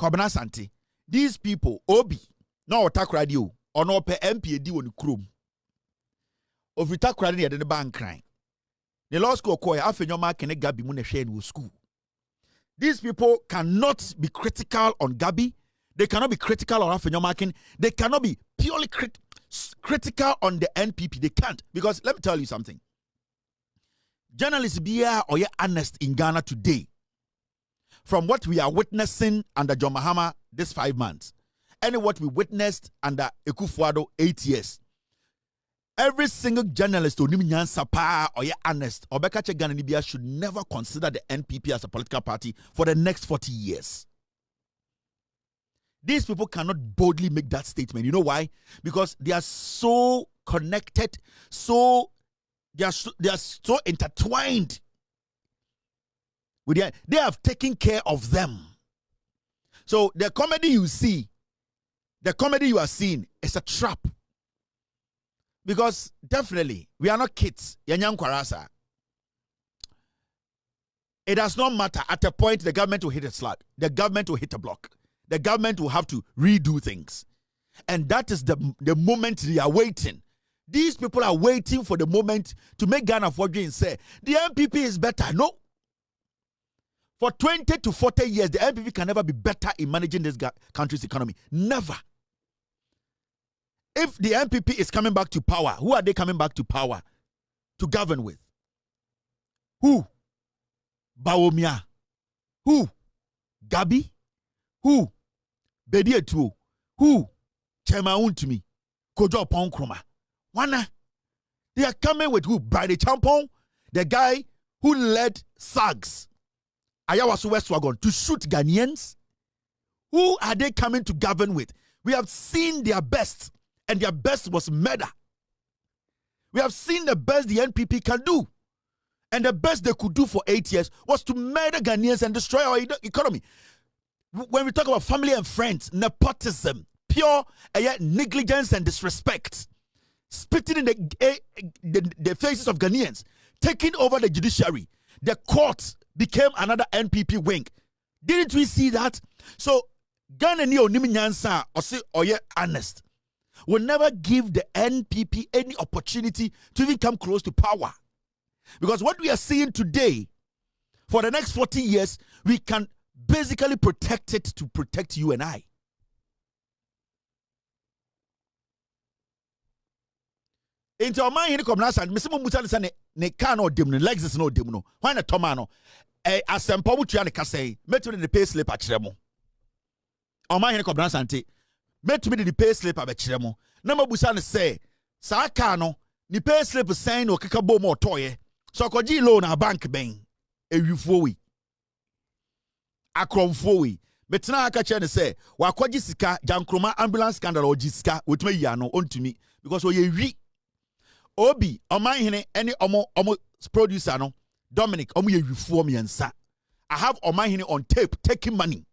Kobra Santi. These people, Obi, no attack radio, or no pay MP a deal on the chrome. Of attack radio at the bank crying. The law school call half in your mark and a Gabi Mune share in school. These people cannot be critical on Gabi. They cannot be critical on half in your marking. They cannot be purely critical on the NPP. They can't. Because let me tell you something. Journalists be here or you're honest in Ghana today. From what we are witnessing under John Mahama this 5 months, and what we witnessed under Ekufuado 8 years. Every single journalist or you're honest or Ghana should never consider the NPP as a political party for the next 40 years. These people cannot boldly make that statement. You know why? Because they are so connected, they are so intertwined with they have taken care of them. So the comedy you see, the comedy you are seeing is a trap. Because definitely, we are not kids. It does not matter. At a point, the government will hit a slug. The government will hit a block. The government will have to redo things. And that is the moment they are waiting. These people are waiting for the moment to make Ghana forge and say, the NPP is better. No. For 20 to 40 years, the NPP can never be better in managing this country's economy. Never. If the NPP is coming back to power, who are they coming back to power to govern with? Who? Bawumia. Who? Gabi. Who? Bedietuo. Who? Chema Wontumi. Kojo Ponkroma. Wana. They are coming with who? Brady Champon, the guy who led SAGs, Ayawaso Westwagon, to shoot Ghanaians. Who are they coming to govern with? We have seen their best. And their best was murder. We have seen the best the NPP can do. And the best they could do for 8 years was to murder Ghanaians and destroy our economy. When we talk about family and friends, nepotism, pure negligence and disrespect, spitting in the faces of Ghanaians, taking over the judiciary, the court became another NPP wing. Didn't we see that? So, Ghana ni onimi nyansa or honest. Will never give the NPP any opportunity to even come close to power. Because what we are seeing today, for the next 40 years, we can basically protect it to protect you and I. Into our mind, come last and Mr. Musa ne can or dim, legs is no dim. Why not Tomano? As some poetry and Cassay, met in the pay slip at Tremo. Our mind, come last and met me the pay slip at Tremo. Number Busan say, Sakano, ni pay slip sign or Kikabo more toy. So Koji loan a bank bang. A euphoi. Akron foi. Betna Akachen say, Wakwaji Sika, Jankroma ambulance scandal or Jiska, with me yano on to me. Because we re Obi, on my hene, any omo producer no, Dominic, omo ye reform and sa. I have on my hene on tape taking money.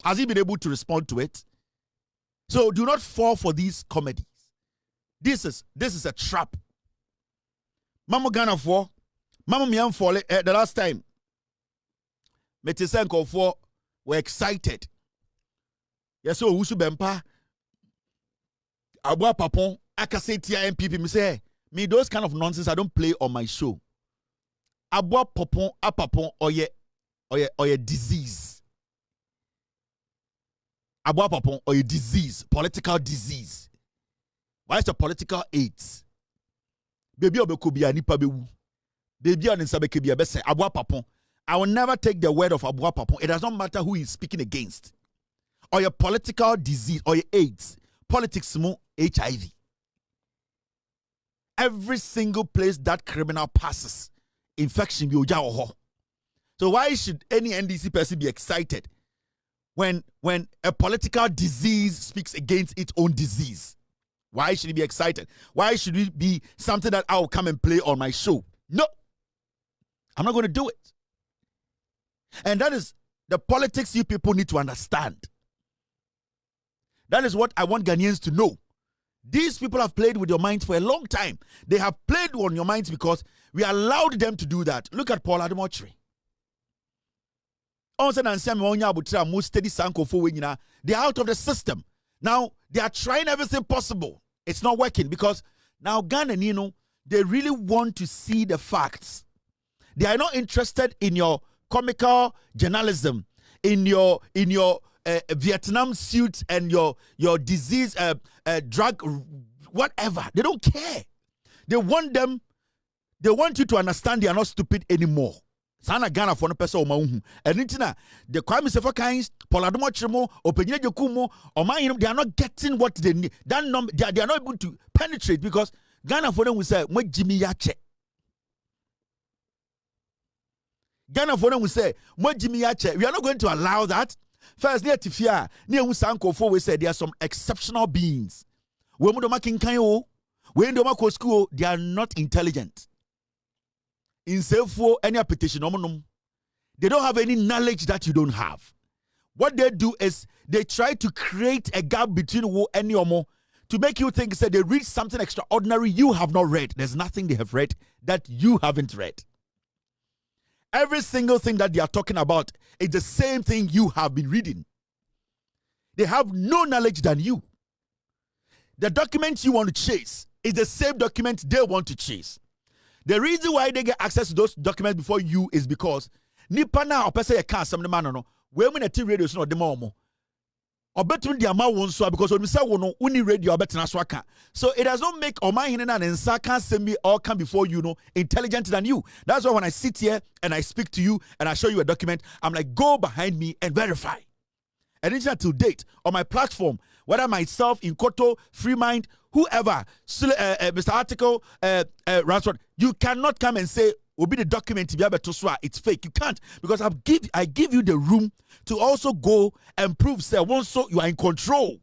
Has he been able to respond to it? So do not fall for these comedies. This is a trap. Mama Ghana for Mama Mian for the last time. Metisenko for were excited. Yes, so Usu Bempa Abua Papon, Akasetia NPP, me say, me those kind of nonsense I don't play on my show. Abua Papon, Apapon, or ye disease. Abua Papon, or ye disease, political disease. Why is the political AIDS? Baby Obekobia nipa bewu. Baby on Insabekebia bese Abua Papon. I will never take the word of Abua Papon. It does not matter who he's speaking against. Or your political disease, or your AIDS. Politics, HIV. Every single place that criminal passes, infection will go. So why should any NDC person be excited when a political disease speaks against its own disease? Why should he be excited? Why should it be something that I'll come and play on my show? No. I'm not going to do it. And that is the politics you people need to understand. That is what I want Ghanaians to know. These people have played with your minds for a long time. They have played on your minds because we allowed them to do that. Look at Paul Ademotre. They are out of the system. Now, they are trying everything possible. It's not working because now Ghana, they really want to see the facts. They are not interested in your comical journalism, in your Vietnam suits and your disease drug, whatever. They don't care. They want you to understand they are not stupid anymore. Sana Ghana for no person and the crime is for kinds, Poladomochimo, Openya Jokumo, or my they are not getting what they need. That number they are not able to penetrate because Ghana for them will say, "What Jimmy Yache." Ghana for them will say, "What Jimmy Yache." We are not going to allow that. First, near Tifia, near Usanko for we say there are some exceptional beings. When we do when do school, they are not intelligent. In self-for any petition, they don't have any knowledge that you don't have. What they do is they try to create a gap between you and Yomo to make you think that they read something extraordinary you have not read. There's nothing they have read that you haven't read. Every single thing that they are talking about is the same thing you have been reading. They have no knowledge than you. The document you want to chase is the same document they want to chase. The reason why they get access to those documents before you is because nipa na opese ye kan asem ne man no we mu na ti radio so no de ma omo obetun dia ma won so because oni say wo no uni radio obetena so aka. So it does not make oman hene na nsa kan asem bi all come before you intelligent than you. That's why when I sit here and I speak to you and I show you a document, I'm like, go behind me and verify. And it's not to date on my platform, whether myself, in Koto, Free Mind, whoever, Mr. Article, Ransford, you cannot come and say, will be the document to be able to swear it's fake. You can't, because I give you the room to also go and prove, say, once so you are in control.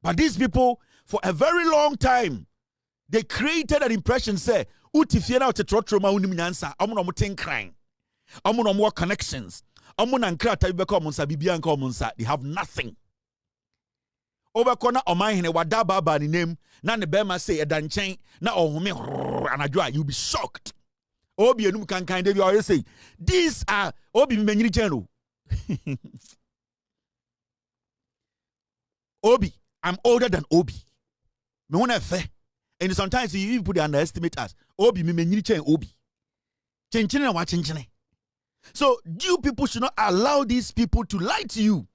But these people, for a very long time, they created an impression, say, Utifiena Tetrotroma Uniminansa, Amunomutin crying, Amunomwa connections. They have nothing. Over corner or my wadaba ni name, na ne bema say a danchain, na ohome anadwa, you'll be shocked. Obi enum kan kind of you say, these are Obi Menyini General. Obi, I'm older than Obi. Me wanna fair. And sometimes you even put the underestimate us. Obi Menyini Chen Obi. Chenchine wa chenchine. So you people should not allow these people to lie to you.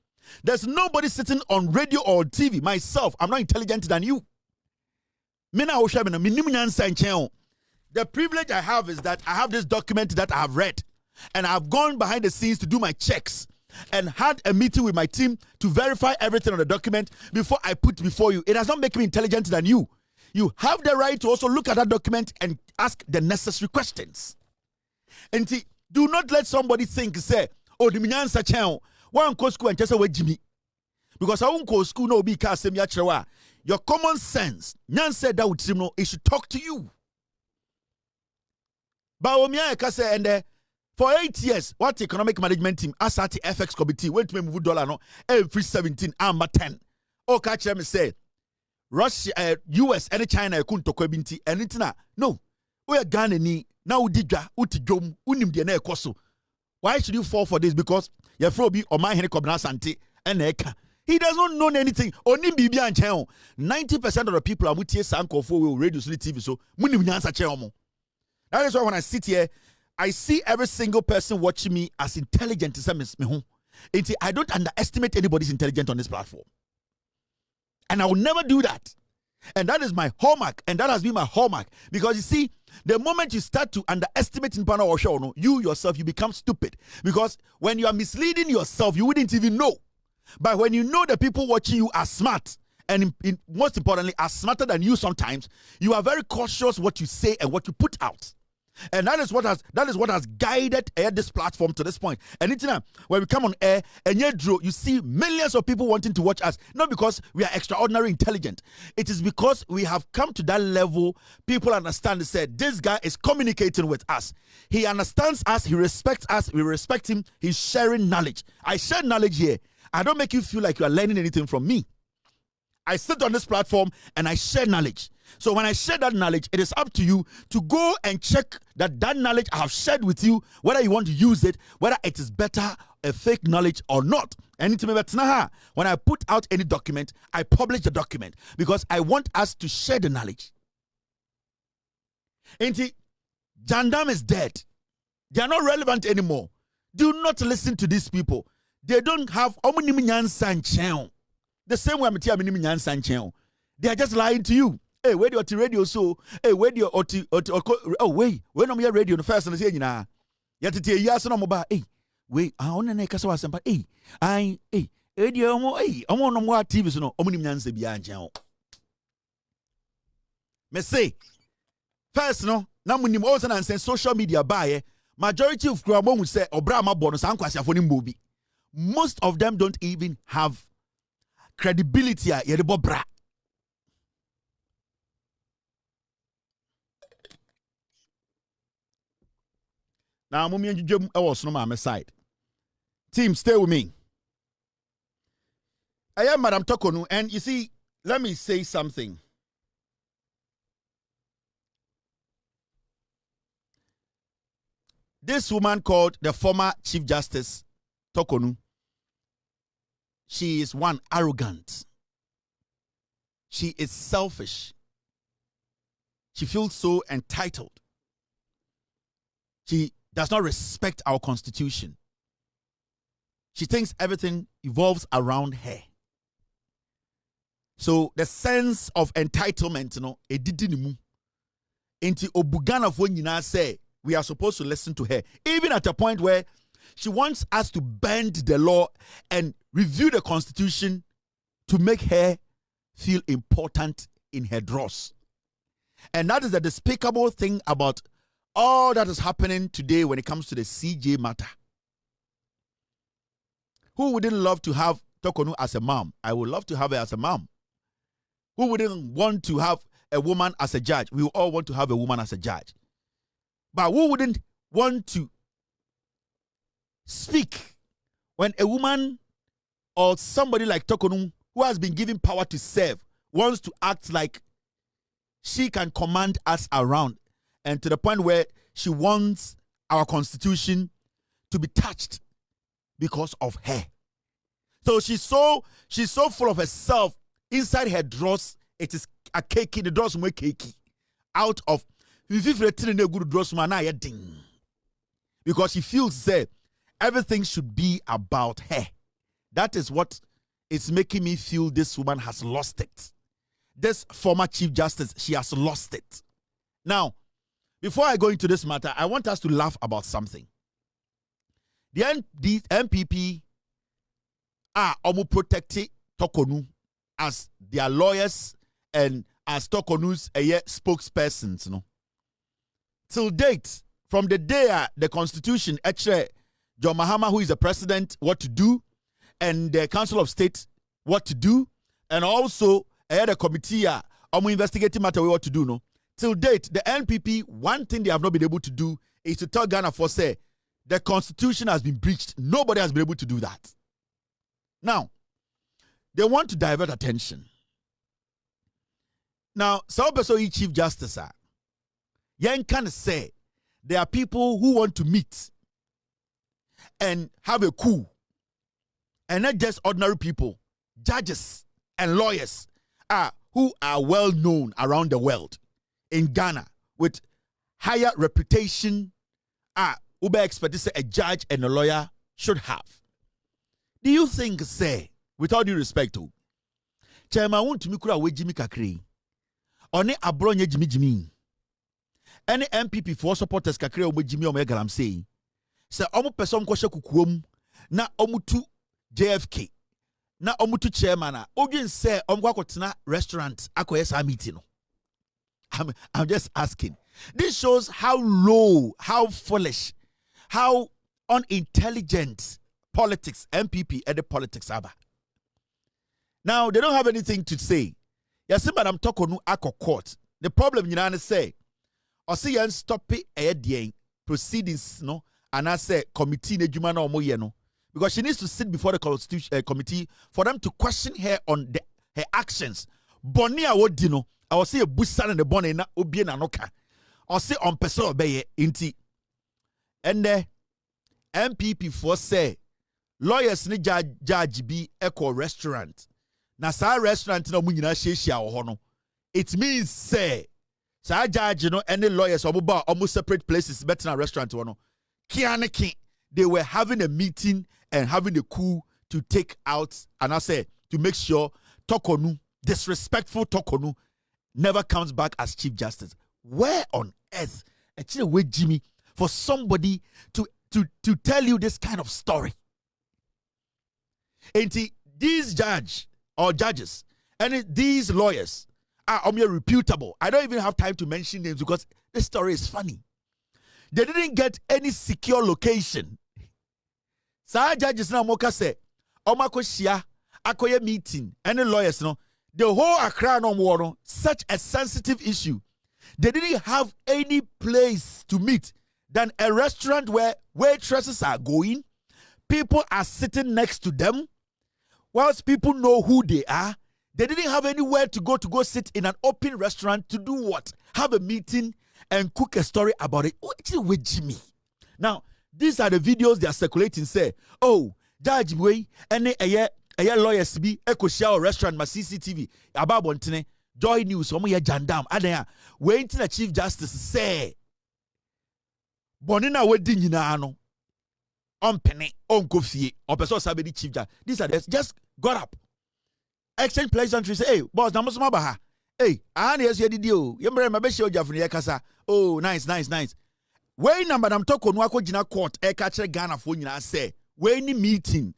There's nobody sitting on radio or TV. Myself, I'm not intelligent than you. The privilege I have is that I have this document that I have read. And I've gone behind the scenes to do my checks. And had a meeting with my team to verify everything on the document before I put before you. It does not make me intelligent than you. You have the right to also look at that document and ask the necessary questions. And see, do not let somebody think, say, oh, the Minyansa channel, one go school and just say, Jimmy. Because I won't go school, no, because your common sense, Nyan said that would seem no, it should talk to you. But and for 8 years, what economic management team, Asati FX committee, went to move dollar no, every 17, amma 10. Oh, catch them say, Russia, US, and China, couldn't talk binti, and it's not. No, we are Ghana ni. Now diga uti jom unim de na ekoso. Why should you fall for this? Because your frobi or my hene kobna sante and eka. He does not know anything. Onim bibi an chen. 90% of the people are mutie sanko for radio TV so munim nyansa chen omo. That is why when I sit here, I see every single person watching me as intelligent as me. I don't underestimate anybody's intelligence on this platform. And I will never do that. And that is my hallmark. And that has been my hallmark. Because you see, the moment you start to underestimate in Pana or show, you yourself, you become stupid. Because when you are misleading yourself, you wouldn't even know. But when you know the people watching you are smart, and most importantly, are smarter than you sometimes, you are very cautious what you say and what you put out. And that is what has guided this platform to this point. And it's when we come on air and you see millions of people wanting to watch us, not because we are extraordinary intelligent. It is because we have come to that level. People understand and said, this guy is communicating with us. He understands us. He respects us. We respect him. He's sharing knowledge. I share knowledge here. I don't make you feel like you are learning anything from me. I sit on this platform and I share knowledge. So when I share that knowledge, it is up to you to go and check that knowledge I have shared with you, whether you want to use it, whether it is better a fake knowledge or not. And when I put out any document, I publish the document because I want us to share the knowledge. Jandam is dead. They are not relevant anymore. Do not listen to these people. They don't have the same way they are just lying to you. Hey, where do you radio so? Hey, where do you oh wait, when I'm your radio the first and say na. Yet it yes no mobile. Hey, wait, I want to kasa wasempa. Hey, radio mo hey, I want no more TV so no. Omunim nyanse bia nchen. Me say first no, na munim also na say social media buy majority of crowd who say obra ma bonus an kwasiafo ni mbobi. Most of them don't even have credibility ya de bobra. Now, I'm going to my side. Team, stay with me. I am Madam Tokonu, and you see, let me say something. This woman called the former Chief Justice Tokonu, she is one arrogant. She is selfish. She feels so entitled. She does not respect our constitution. She thinks everything evolves around her. So the sense of entitlement, it didn't into Obugana for say we are supposed to listen to her, even at a point where she wants us to bend the law and review the constitution to make her feel important in her dross. And that is the despicable thing about all that is happening today when it comes to the CJ matter. Who wouldn't love to have Tokonu as a mom? I would love to have her as a mom. Who wouldn't want to have a woman as a judge? We all want to have a woman as a judge. But who wouldn't want to speak when a woman or somebody like Tokonu, who has been given power to serve, wants to act like she can command us around, and to the point where she wants our constitution to be touched because of her. So she's so full of herself. Inside her drawers, it is a cakey. The drawers more cakey. Out of because she feels that everything should be about her. That is what is making me feel this woman has lost it. This former Chief Justice, she has lost it. Now, before I go into this matter, I want us to laugh about something. The NPP are protecting Tokonu as their lawyers and as Tokonu's spokespersons. Till date, from the day the Constitution, John Mahama, who is the president, what to do, and the Council of State, what to do, and also the committee, investigating matter what to do. No. Till date, the NPP, one thing they have not been able to do is to tell Ghana for say the constitution has been breached. Nobody has been able to do that. Now, they want to divert attention. Now, some person Chief Justice, Yan can say there are people who want to meet and have a coup, and not just ordinary people, judges and lawyers who are well known around the world. In Ghana, with higher reputation, Uber expect to say a judge and a lawyer should have. Do you think, say, with all due respect to Chairman Wontumi kura we Jimmy Kakri, one abronye Jimmy, any NPP for supporters Kakri we Jimmy Omegalam say, omu person kwashe kukuom na omutu JFK na omutu chairman ogin say omkwa kwotena restaurant akoyesa meeting no. I'm just asking. This shows how low, how foolish, how unintelligent politics, NPP and the politics are. Now, they don't have anything to say. Yes, Madam Tokonu Ako court. The problem, you know, say, or see, and stop it, proceedings, no, and I say, committee, no, because she needs to sit before the constitution committee for them to question her on her actions. Bonia wodino, I will say a busan and the bonnet na obien anoka. Or say on person obey inti. And the NPP for say lawyers ni judge be echo restaurant. Na sa restaurant na munyina sheshia ohono. It means say sa judge no any lawyers omuba almost separate places better than restaurant one. Kianeki, they were having a meeting and having a coup to take out, and I say to make sure Tokonu, disrespectful Tokonu, never comes back as Chief Justice. Where on earth, actually, wait, Jimmy, for somebody to tell you this kind of story? And these judges and these lawyers are reputable. I don't even have time to mention names because this story is funny. They didn't get any secure location. Sa judges na moka say, omako shia, akoye meeting, any lawyers no, the whole Accra no more, such a sensitive issue. They didn't have any place to meet than a restaurant where waitresses are going, people are sitting next to them, whilst people know who they are. They didn't have anywhere to go sit in an open restaurant to do what? Have a meeting and cook a story about it. Actually, with Jimmy. Now, these are the videos they are circulating. Say, oh, Judge Boy, any a lawyers be a restaurant, my CCTV, about Wontumi, Joy News, omo jandam, adaya, waiting a Chief Justice say, Bonina wedding yinano, on penny, on coffee, on person sabedi Chief Justice. These are the just got up, exchange pleasantries. Hey, boss, namusuma baha. Hey, I yes you did you. You remember my show Jafri Yakasa. Oh, nice. When number I'm talking wako jina court, catch Ghana for you say, when meeting.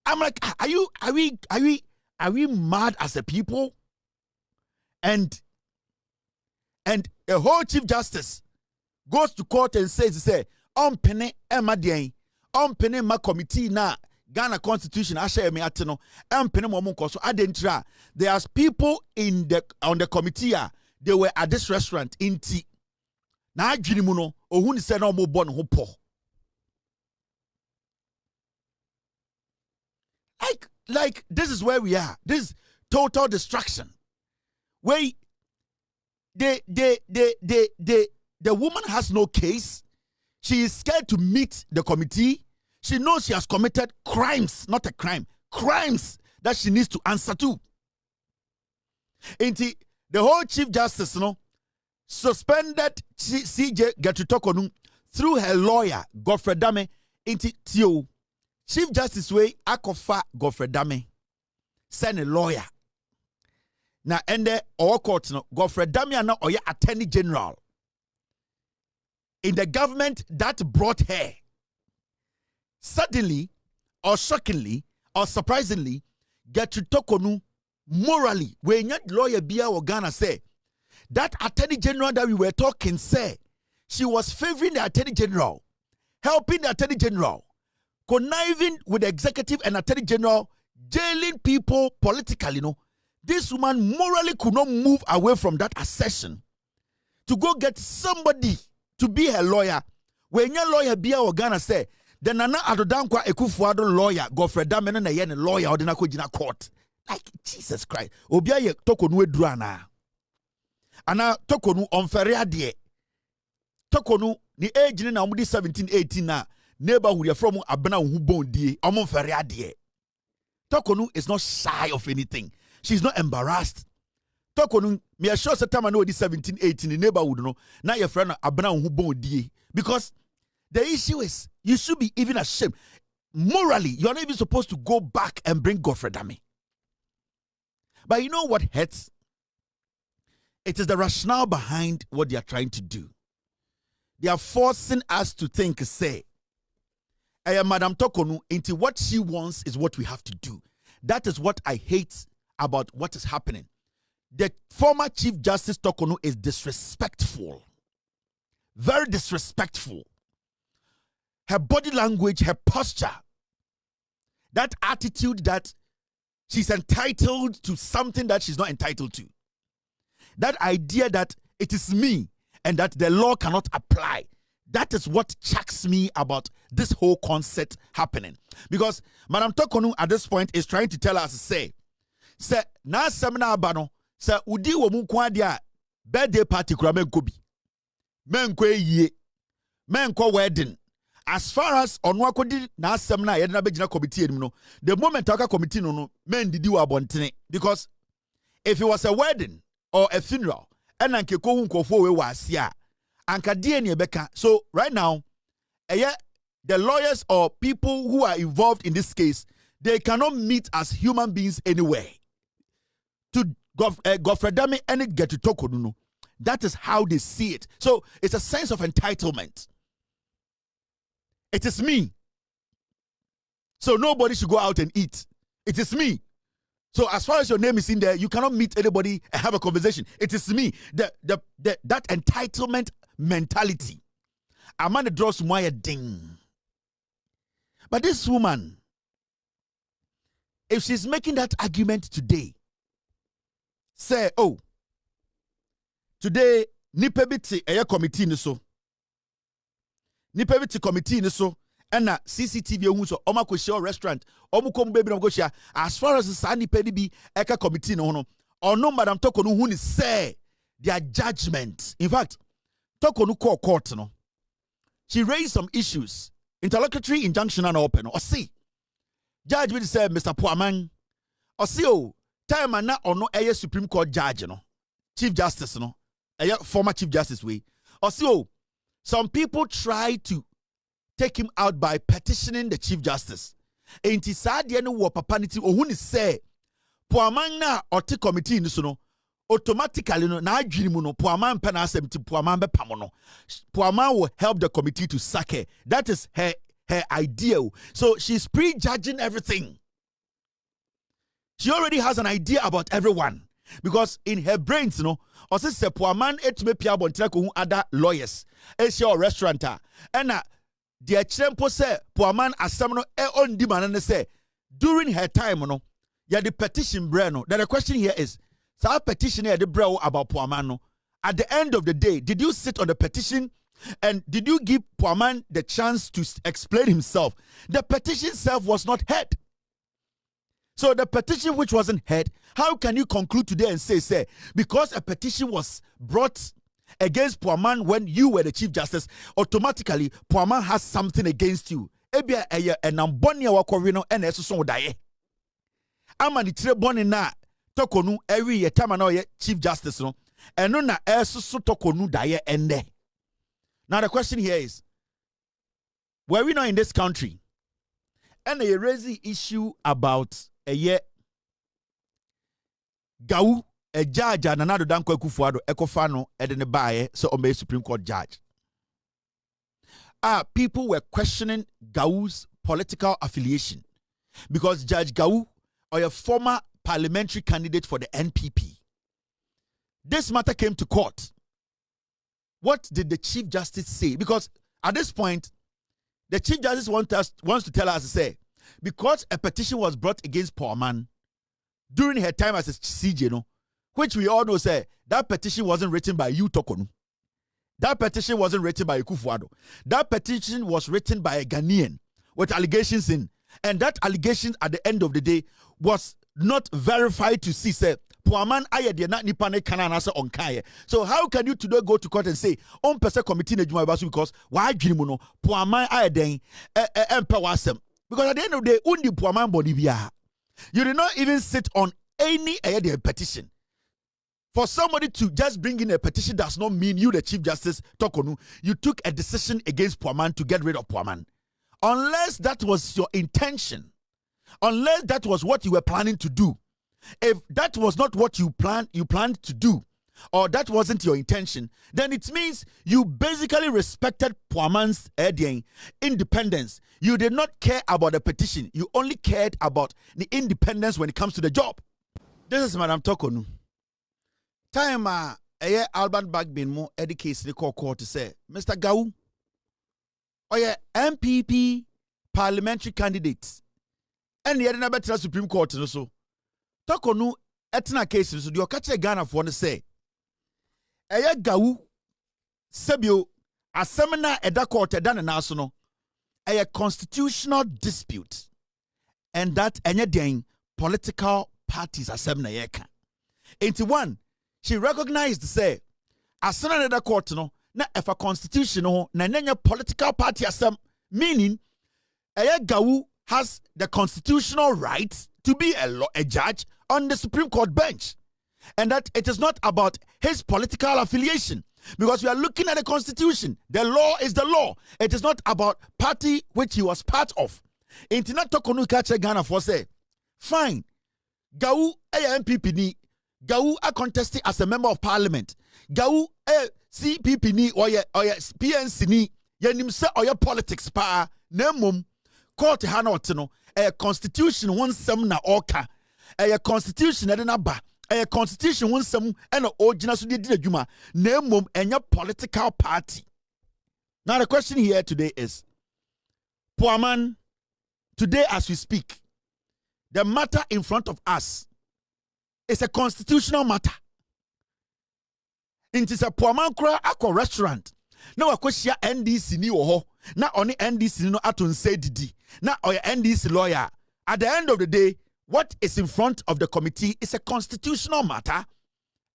I'm like, are we mad as a people? And a whole Chief Justice goes to court and says, on penny Emma Day, on penny ma committee na Ghana Constitution, Asha me ateno, and penny momunko. So adentra. There's people on the committee, they were at this restaurant in tea. Na jinimuno, ohuni said no more born hopo. Like this is where we are. This is total destruction. Where the woman has no case. She is scared to meet the committee. She knows she has committed crimes, not a crime, crimes that she needs to answer to. The whole Chief Justice, suspended CJ Gatutokonu through her lawyer, Godfrey Dame, into Tio. Chief Justice way akofa Godfrey Dame send a lawyer. Now ende our court no Godfrey Dame na oya Attorney General in the government that brought her. Suddenly or shockingly or surprisingly, Gatutokonu morally when your lawyer Bia or Ghana say that Attorney General that we were talking say she was favoring the Attorney General, helping the Attorney General, conniving with the executive and Attorney General, jailing people politically. This woman morally could not move away from that assertion to go get somebody to be her lawyer. When your lawyer Bia or Ghana say, then Nana Adodankwa Ekufuado lawyer, Godfrey Dame na yen lawyer or dinako jina court. Like Jesus Christ. Obia ye toko nu edruana. Ana toko nu onferia de. Toko nu ni age ni na umudi 17, 18 na neighborhood from abena uhubon die. Omo feria de. Toko nu is not shy of anything. She's not embarrassed. Toko nu me assure say time no di 17, 18 in neighborhood no. Na your friend abena uhubon die. Because the issue is you should be even ashamed. Morally, you're not even supposed to go back and bring Godfrey Dame. But you know what hurts? It is the rationale behind what they are trying to do. They are forcing us to think, say, Madam Tokonu, into what she wants is what we have to do. That is what I hate about what is happening. the former Chief Justice Tokonu is disrespectful. Very disrespectful. Her body language, her posture, that attitude that she's entitled to something that she's not entitled to. That idea that it is me and that the law cannot apply. That is what chucks me about this whole concept happening. Because Madam Tokonu at this point is trying to tell us, say, na semina abano, say, udi wo munkwa dia birthday party kura menko bi. Menko ye. Menko wedding. As far as onwa kodi na semina yede na begina committee enim no, the moment aka committee no men didi wa abontene. Because if it was a wedding or a funeral, and anke ko hu nkofo we wa asia, anka die ne beka. So right now, the lawyers or people who are involved in this case, they cannot meet as human beings anywhere. To Godfredami and get to talk no. That is how they see it. So it's a sense of entitlement. It is me. So nobody should go out and eat. It is me. So as far as your name is in there, you cannot meet anybody and have a conversation. It is me. That entitlement mentality. Amanda draws my ding. But this woman, if she's making that argument today, say, oh, today, nipebiti aya committee ni so. Nipebiti committee ni so. And CCTV ohun so oma ko share restaurant omu ko baby na go share as far as sa nipedi bi eka committee no no ono Madam Tokonu hu ni say their judgment. In fact, Tokonu call court no. She raised some issues. Interlocutory injunction and open. Or see. Judge will say, Mr. Puaman. Or see, oh, time and now or no a Supreme Court judge, no. Chief Justice, no. A former Chief Justice way. Or see, oh, some people try to take him out by petitioning the Chief Justice. And he said, no war papanity or when he say, Puaman na or take committee in the no. Automatically, no, na dream no, Puaman penasem to Puaman be pamono. Puaman will help the committee to sack her. That is her idea. So she's prejudging everything. She already has an idea about everyone. Because in her brains, you know, also say Puaman et me pia bontreko other lawyers. It's your restaurateur. And the chempo say Puaman asamno on demand and say during her time, you know, yeah, the petition brano. Then the question here is, so our petition here the bro about Puaman. At the end of the day, did you sit on the petition and did you give Puaman the chance to explain himself? The petition itself was not heard. So the petition which wasn't heard, how can you conclude today and say, because a petition was brought against Puaman when you were the Chief Justice, automatically Puaman has something against you? Ebia and Nambonia wakorino and eso daye. Amani treboni na Tokonu every year time na Chief Justice no. And no na eso Tokonu daye ende. Now the question here is, were we not in this country? And they raise the issue about a year Gau, a judge and another Danko Kufuado, Ekofano, Edene Baye, so Ombe Supreme Court judge. People were questioning Gau's political affiliation because Judge Gau, or a former parliamentary candidate for the NPP. This matter came to court. What did the Chief Justice say? Because at this point, the Chief Justice wants to tell us to say, because a petition was brought against Puaman during her time as a CJ, no, which we all know say that petition wasn't written by you, Tokonu. That petition wasn't written by Kufuado. That petition was written by a Ghanaian with allegations in. And that allegation at the end of the day was not verified to see, say, Puaman aye de na nipane kana se onkaye. So how can you today go to court and say on person committee na juma basu because why dream no Puaman aye den empe wasem? Because at the end of the day undi Puaman body bia. You did not even sit on any petition. For somebody to just bring in a petition does not mean you, the Chief Justice Tokonu, you took a decision against Puaman to get rid of Puaman. Unless that was your intention. Unless that was what you were planning to do. If that was not what you planned to do, or that wasn't your intention, then it means you basically respected Puaman's independence. You did not care about the petition. You only cared about the independence when it comes to the job. This is Madam Tokonu. time Albert Bagbin mo case the court to say Mr. Gau NPP parliamentary candidate and the other Supreme Court no so talk on etna case so the catch Ghana for no say Gau Sebio a seminar at the court done national a constitutional dispute and that any political parties are seminar yeka into one she recognized say as soon as the court no na if a constitutional na nanya political party asem meaning Gau has the constitutional right to be a judge on the Supreme Court bench and that it is not about his political affiliation because we are looking at the constitution. The law is the law. It is not about party which he was part of. Internet tokonu kache Ghana for say fine Gau MPP ni Gau a contesting as a member of parliament. Gau CPP ni or PNC ni yenim se or politics pa nemum court hanotino a constitution one sem na oka a constitution na ba a constitution one sem and original so di adwuma nemum enya political party. Now the question here today is Poaman, today as we speak, the matter in front of us is a constitutional matter. It is a Poamankra Ako restaurant. Now a question NDC ni oho. Na only NDC no atun say didi. Na oya NDC lawyer. At the end of the day, what is in front of the committee is a constitutional matter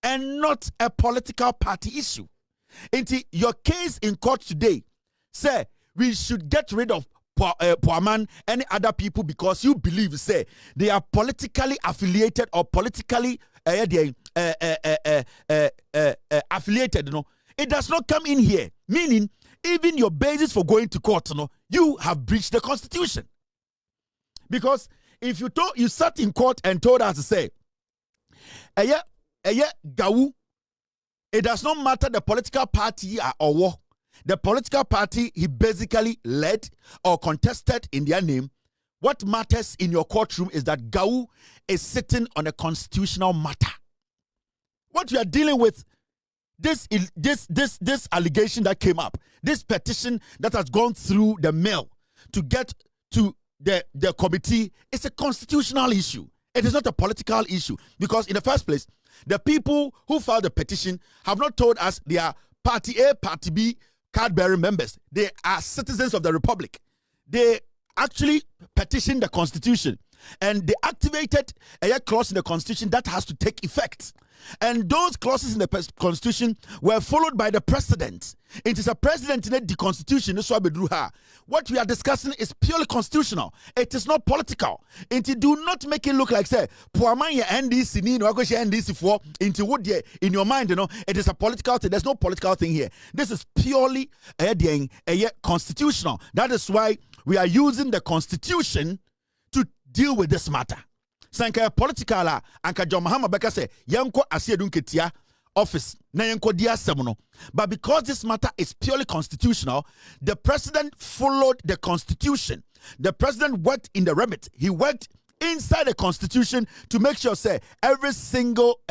and not a political party issue. Into your case in court today, say we should get rid of Poaman and other people because you believe say they are politically affiliated or politically affiliated. No, it does not come in here. Meaning, even your basis for going to court, no, you have breached the constitution. Because if you sat in court and told us to say, Gau, it does not matter the political party or war. The political party he basically led or contested in their name. What matters in your courtroom is that Gau is sitting on a constitutional matter. What we are dealing with, this allegation that came up, this petition that has gone through the mail to get to the committee, is a constitutional issue. It is not a political issue because in the first place, the people who filed the petition have not told us they are party A, party B, card-bearing members. They are citizens of the republic. They actually petitioned the constitution and they activated a clause in the constitution that has to take effect. And those clauses in the constitution were followed by the president. It is a president in the constitution. What we are discussing is purely constitutional. It is not political. And do not make it look like say Poaman ya NDC ni no NDC for into what in your mind, it is a political thing. There's no political thing here. This is purely a constitutional. That is why we are using the constitution to deal with this matter. Sanka political anka John Mahama Beka say yanko asiedun ketia office na yanko dia semono. But because this matter is purely constitutional, the president followed the constitution. The president worked in the remit. He worked inside the constitution to make sure say every single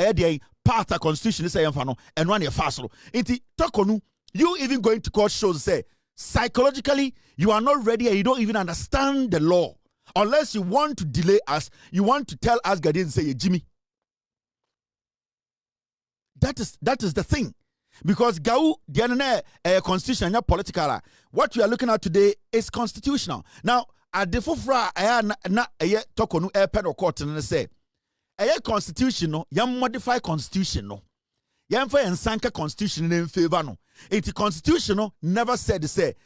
part of the constitution is and run your fast. Inti tokonu, you even going to court shows say psychologically you are not ready and you don't even understand the law. Unless you want to delay us, you want to tell us, Guardian, say, Jimmy. That is the thing. Because Gau, the constitution, and political, what we are looking at today is constitutional. Now, at the fufra, na tokonu airpen or court and say, constitutional, yam modify constitutional. Yam for and sanka constitution in favor no. It's constitutional, never said say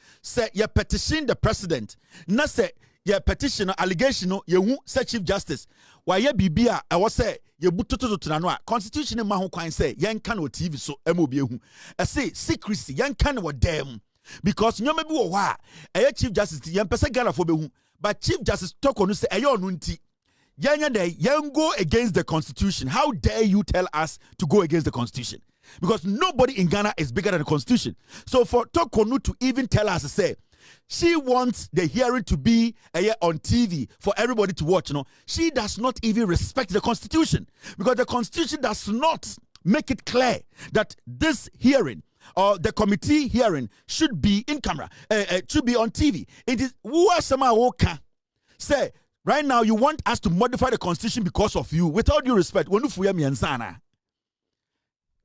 you petition the president. Na say your petition allegation no you say chief justice why ye bibia I was say you butoto to na constitution ma ho kwan say yen kan o TV so emobi ehu I say secrecy yen kan wo dem because nyoma bi wo ho a chief justice yen pese Ghana for behu but chief justice talk on say eyo no nti yen go against the constitution. How dare you tell us to go against the constitution? Because nobody in Ghana is bigger than the constitution. So for Tokonu to even tell us to say she wants the hearing to be on TV for everybody to watch. She does not even respect the constitution because the constitution does not make it clear that this hearing or the committee hearing should be in camera, should be on TV. It is say right now you want us to modify the constitution because of you. Without due respect,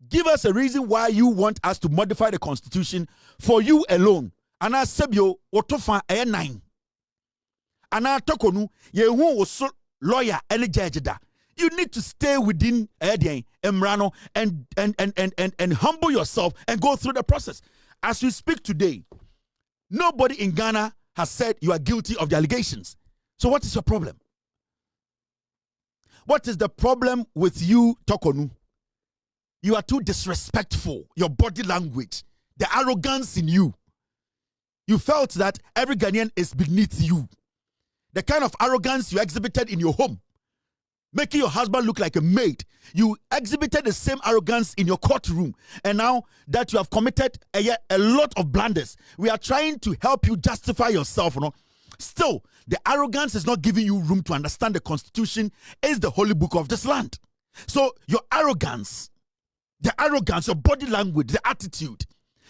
give us a reason why you want us to modify the constitution for you alone. And I said you otofa 9. And I tokonu ye was lawyer any judge da. You need to stay within Emrano and humble yourself and go through the process. As we speak today, nobody in Ghana has said you are guilty of the allegations. So what is your problem? What is the problem with you, Tokonu? You are too disrespectful. Your body language, the arrogance in you. You felt that every Ghanaian is beneath you. The kind of arrogance you exhibited in your home, making your husband look like a maid. You exhibited the same arrogance in your courtroom. And now that you have committed a lot of blunders, we are trying to help you justify yourself. Still, the arrogance is not giving you room to understand the Constitution is the holy book of this land. So your arrogance, your body language, the attitude,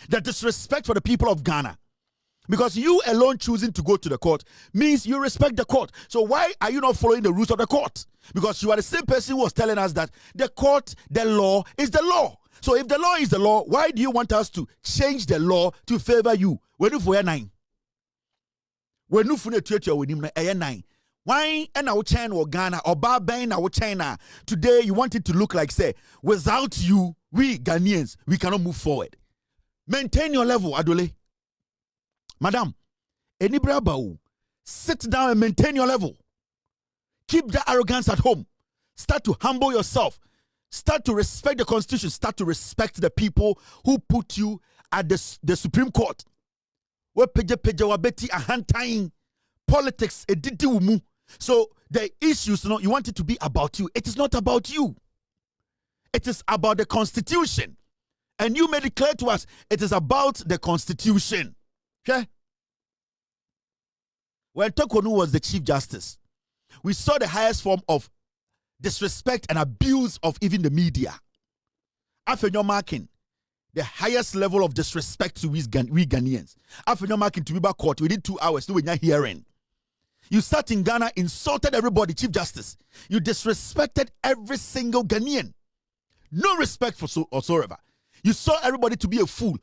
the disrespect for the people of Ghana, because you alone choosing to go to the court means you respect the court. So why are you not following the rules of the court? Because you are the same person who was telling us that the court, the law is the law. So if the law is the law, why do you want us to change the law to favor you? When you for 9. When you for 9. Why and our China or Ghana or Barbane our China today you want it to look like say without you we Ghanaians we cannot move forward. Maintain your level, Adole. Madam, Enibra Bau, sit down and maintain your level. Keep the arrogance at home. Start to humble yourself. Start to respect the Constitution. Start to respect the people who put you at the Supreme Court. Politics, so the issues, you want it to be about you. It is not about you. It is about the Constitution. And you made it clear to us, it is about the Constitution. Okay? When Tokonu was the Chief Justice, we saw the highest form of disrespect and abuse of even the media. After your marking, the highest level of disrespect to we Ghanaians. After your marking to be back court within 2 hours, when you're hearing. You sat in Ghana, insulted everybody, Chief Justice. You disrespected every single Ghanaian. No respect for whatsoever. You saw everybody to be a fool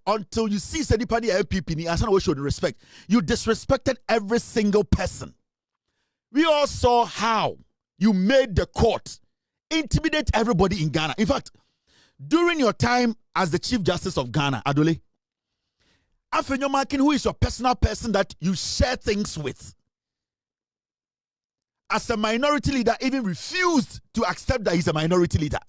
until you see anybody NPP as an showing respect. You disrespected every single person. We all saw how you made the court intimidate everybody in Ghana. In fact, during your time as the Chief Justice of Ghana, Adole, Afenyomakin, who is your personal person that you share things with, as a minority leader, even refused to accept that he's a minority leader.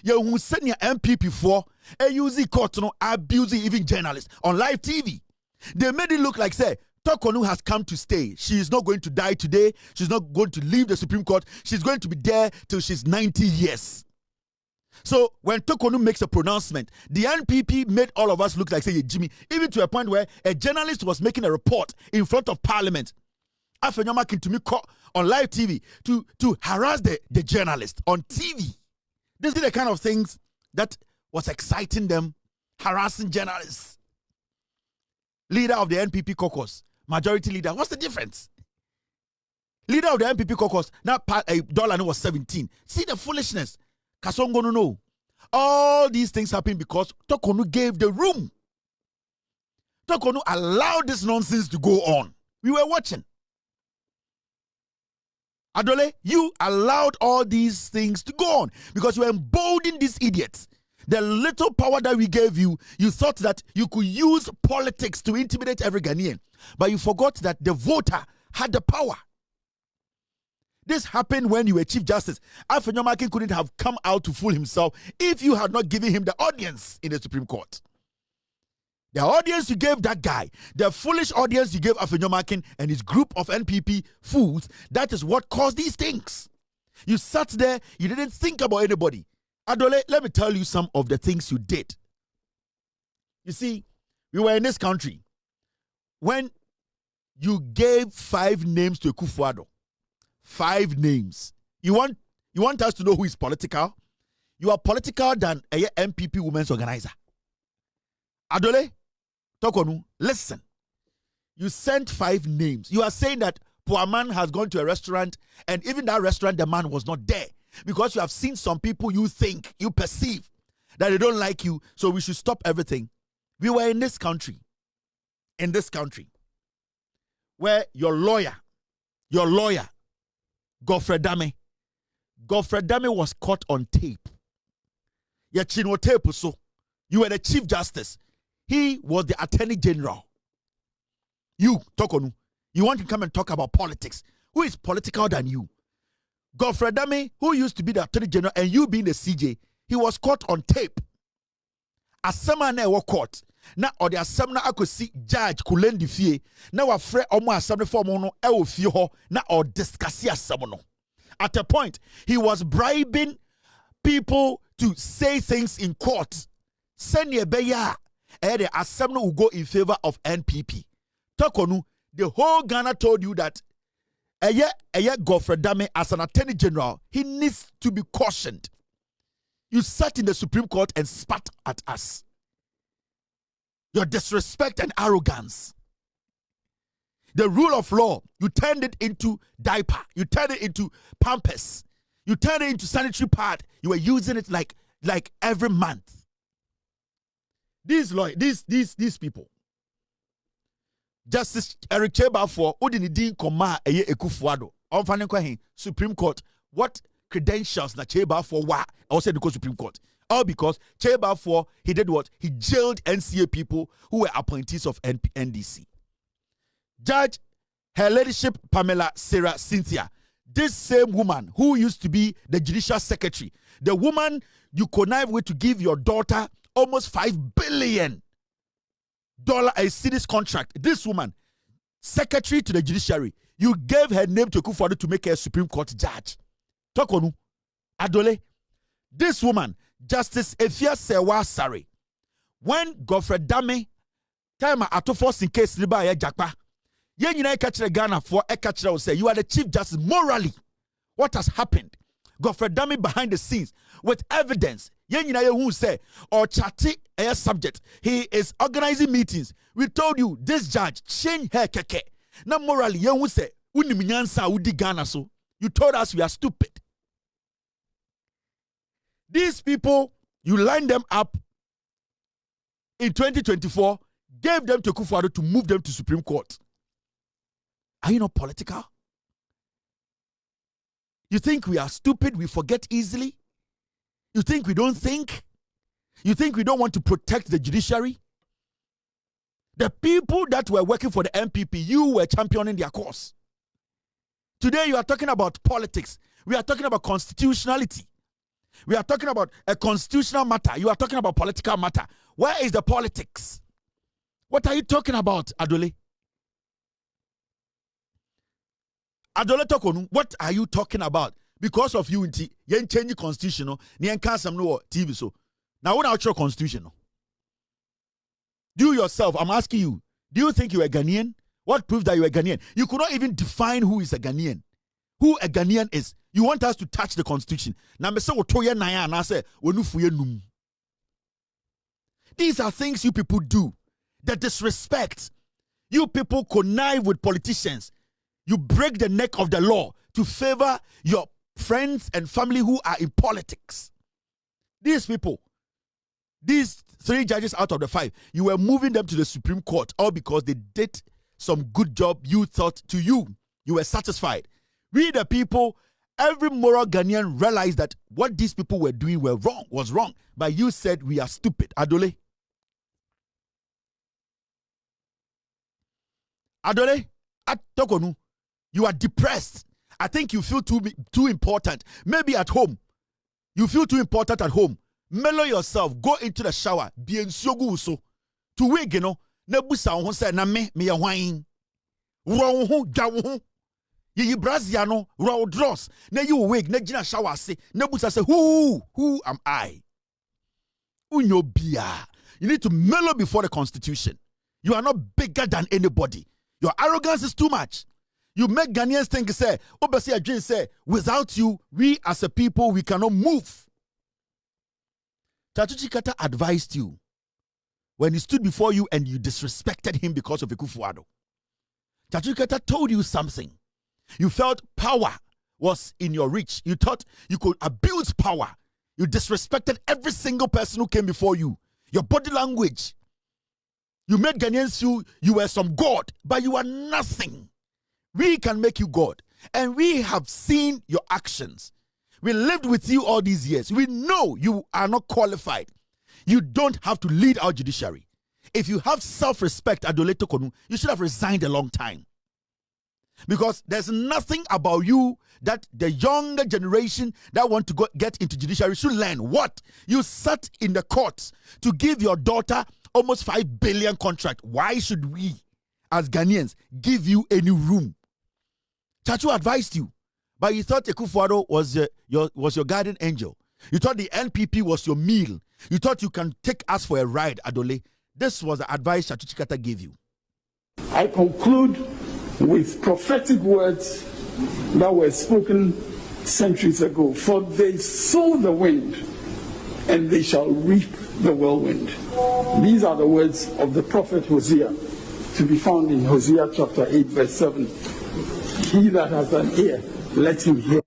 You who send your NPP for a using court, abusing even journalists on live TV. They made it look like, say, Tokonu has come to stay. She is not going to die today. She's not going to leave the Supreme Court. She's going to be there till she's 90 years. So when Tokonu makes a pronouncement, the NPP made all of us look like, say, Jimmy, even to a point where a journalist was making a report in front of Parliament. Afenyoma came to me on live TV to harass the journalist on TV. This is the kind of things that was exciting them, harassing journalists. Leader of the NPP caucus, majority leader. What's the difference? Leader of the NPP caucus, now dollar was 17. See the foolishness. Kasongo no know. All these things happen because Tokonu gave the room. Tokonu allowed this nonsense to go on. We were watching. Adole, you allowed all these things to go on because you emboldened these idiots. The little power that we gave you, you thought that you could use politics to intimidate every Ghanaian. But you forgot that the voter had the power. This happened when you were Chief Justice. Afenyomakin couldn't have come out to fool himself if you had not given him the audience in the Supreme Court. The audience you gave that guy, the foolish audience you gave Afenyomakin and his group of NPP fools, that is what caused these things. You sat there, you didn't think about anybody. Adole, let me tell you some of the things you did. You see, we were in this country when you gave 5 names to Akufo-Addo. 5 names. You want us to know who is political? You are political than a NPP women's organizer. Adole, Tokonu, listen. You sent 5 names. You are saying that poor man has gone to a restaurant, and even that restaurant, the man was not there. Because you have seen some people you think, you perceive that they don't like you, so we should stop everything. We were in this country, where your lawyer, Godfrey Dame was caught on tape. Yachino tape so. You were the Chief Justice. He was the Attorney General. You, Tokonu, you want to come and talk about politics. Who is political than you? Godfrey Dame, who used to be the Attorney General, and you being the CJ, he was caught on tape. Asema na ewo court. Na ode asem na akosi judge kulendi fie. Na wa frɛ omo asem ne form no e wo fie ho na o discuss asem no. At a point, he was bribing people to say things in court. Send ye beya. The assembly will go in favor of NPP. Tokonu, the whole Ghana told you that Godfrey Dame as an Attorney General, he needs to be cautioned. You sat in the Supreme Court and spat at us. Your disrespect and arrogance. The rule of law, you turned it into diaper. You turned it into pampers. You turned it into sanitary pad. You were using it like every month. These people. Justice Eric Cheba for Udinidin Koma Eye Ekufuado. On Fanen Supreme Court. What credentials na Cheba for wa? I said because Supreme Court. All because Cheba for he did what? He jailed NCA people who were appointees of NDC. Judge, her ladyship Pamela Sarah Cynthia. This same woman who used to be the judicial secretary, the woman you connive with to give your daughter almost $5 billion a city's contract. This woman, secretary to the judiciary, you gave her name to Kufuor to make her a Supreme Court judge. Tokonu, Adole, this woman, Justice Efia Sewa Sari, when Godfrey Dame, time atofos in case liba ya jakpa, yen yina ekachire Ghana for ekachire say you are the Chief Justice morally. What has happened? Godfrey Dame behind the scenes with evidence. Yen yina who say or chatty a subject. He is organizing meetings. We told you this judge change her keke. Now morally yen who say uniminyansa udi Ghana so. You told us we are stupid. These people, you lined them up in 2024, gave them to Kufuor to move them to Supreme Court. Are you not political? You think we are stupid, we forget easily? You think we don't think? You think we don't want to protect the judiciary? The people that were working for the NPP, you were championing their cause. Today you are talking about politics. We are talking about constitutionality. We are talking about a constitutional matter. You are talking about political matter. Where is the politics? What are you talking about, Adole? Adole Tokonu, what are you talking about? Because of unity, yen change the constitution, no, yen cancel no TV so. Now what about your constitution? You yourself, I'm asking you, do you think you are Ghanaian? What proves that you are Ghanaian? You could not even define who is a Ghanaian. Who a Ghanaian is. You want us to touch the constitution. These are things you people do. The disrespect. You people connive with politicians. You break the neck of the law to favor your friends and family who are in politics. These people, these 3 judges out of the 5, you were moving them to the Supreme Court all because they did some good job you thought to you. You were satisfied. We the people, every moral Ghanaian realized that what these people were doing was wrong. But you said we are stupid. Adole. Adole, Tokonu, you are depressed. I think you feel too important. Maybe at home. You feel too important at home. Mellow yourself. Go into the shower. Bien sogu so. To wig, you know. Nebusa on say na me ya wine. Wrong ho, jaw. Ye Braziano, raw dross. Ne you wig, ne jina shower say. Nebusa say, who am I? Unyo bia. You need to mellow before the constitution. You are not bigger than anybody. Your arrogance is too much. You make Ghanaians think, say, Obasi Adjin say, without you, we as a people, we cannot move. Tatuchi Kata advised you when he stood before you and you disrespected him because of Ekufuado. Tatuchi Kata told you something. You felt power was in your reach. You thought you could abuse power. You disrespected every single person who came before you. Your body language. You made Ghanaians feel you were some God, but you are nothing. We can make you God. And we have seen your actions. We lived with you all these years. We know you are not qualified. You don't have to lead our judiciary. If you have self-respect, Adole Tokonu, you should have resigned a long time. Because there's nothing about you that the younger generation that want to get into judiciary should learn. What? You sat in the courts to give your daughter almost 5 billion contract. Why should we, as Ghanaians, give you any room? Chachu advised you, but you thought Ekufuado was your guardian angel. You thought the NPP was your meal. You thought you can take us for a ride, Adole. This was the advice Chachu Kata gave you. I conclude with prophetic words that were spoken centuries ago. For they sow the wind, and they shall reap the whirlwind. These are the words of the prophet Hosea, to be found in Hosea chapter 8, verse 7. He that has an ear, let him hear.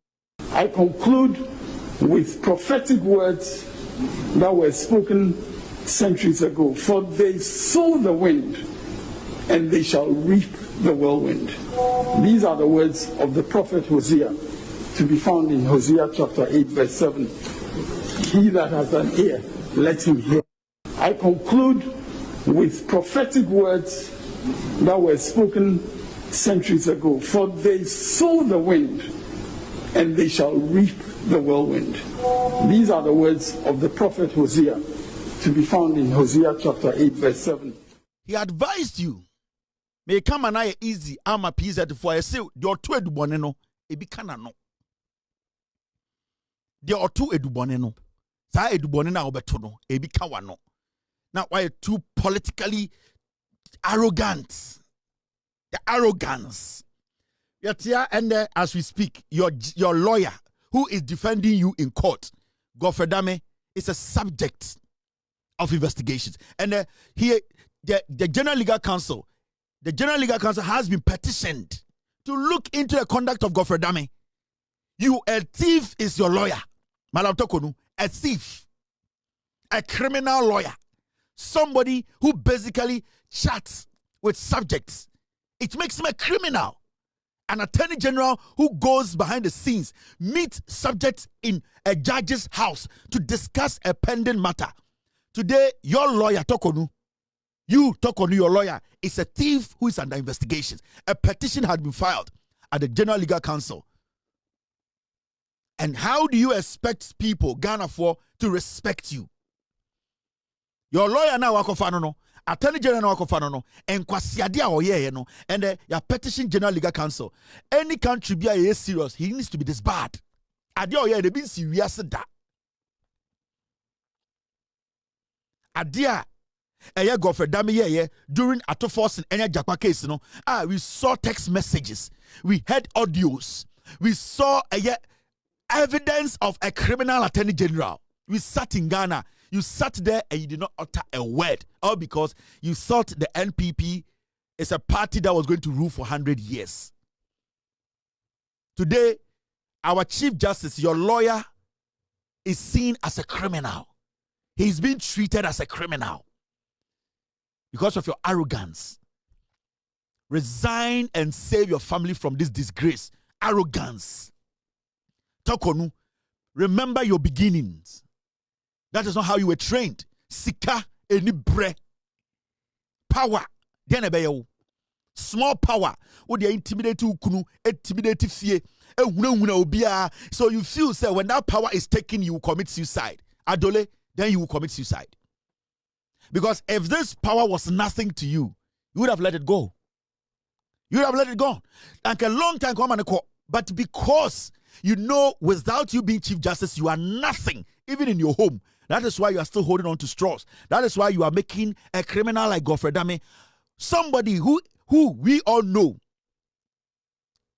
I conclude with prophetic words that were spoken centuries ago. For they sow the wind, and they shall reap the whirlwind. These are the words of the prophet Hosea, to be found in Hosea chapter 8, verse 7. He that has an ear, let him hear. I conclude with prophetic words that were spoken centuries ago. For they sow the wind, and they shall reap the whirlwind. These are the words of the prophet Hosea, to be found in Hosea chapter 8, verse 7. He advised you. May come and I easy. I'm a piece for a say your two eduboneno. It be canano. There are two eduboneno. Sa edubonena obetono. It be kawano. Now why too politically arrogant? The arrogance. Yet here and there, as we speak, your lawyer who is defending you in court, Godfrey Dame, is a subject of investigations. And here, the General Legal Council. The General Legal Council has been petitioned to look into the conduct of Godfrey Dame. You, a thief, is your lawyer. Malam Tokonu, a thief, a criminal lawyer, somebody who basically chats with subjects. It makes him a criminal. An attorney general who goes behind the scenes, meets subjects in a judge's house to discuss a pending matter. Today, your lawyer, Tokonu, your lawyer, is a thief who is under investigation. A petition had been filed at the General Legal Council. And how do you expect people, Ghana, to respect you? Your lawyer now, no. Attorney General now, no. And kwasiadia oye no. And your petition General Legal Council. Any country be a serious, he needs to be this bad. Adia oye they been serious da. Adia. Godfrey Dame during Ato Force and Enya Jakpa case, we saw text messages, we heard audios, we saw evidence of a criminal attorney general. We sat in Ghana, you sat there and you did not utter a word, all because you thought the NPP is a party that was going to rule for 100 years. Today, our Chief Justice, your lawyer, is seen as a criminal. He's being treated as a criminal. Because of your arrogance. Resign and save your family from this disgrace. Arrogance. Tokonu, remember your beginnings. That is not how you were trained. Sika eni bre. Power. Small power. Wo dey intimidate ukunu, intimidate fie. So you feel say when that power is taken, you will commit suicide. Adole, then you will commit suicide. Because if this power was nothing to you, you would have let it go. You would have let it go. Like a long time come and call. But because you know without you being Chief Justice, you are nothing, even in your home. That is why you are still holding on to straws. That is why you are making a criminal like Godfrey Dame, somebody who we all know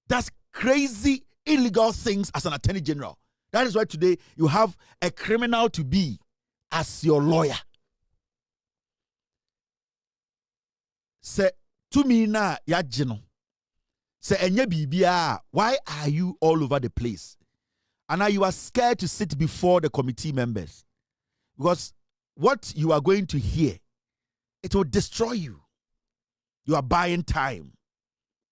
does crazy, illegal things as an attorney general. That is why today you have a criminal to be as your lawyer. Say to me na ya jino. Say enye bibia, why are you all over the place? And now you are scared to sit before the committee members. Because what you are going to hear, it will destroy you. You are buying time.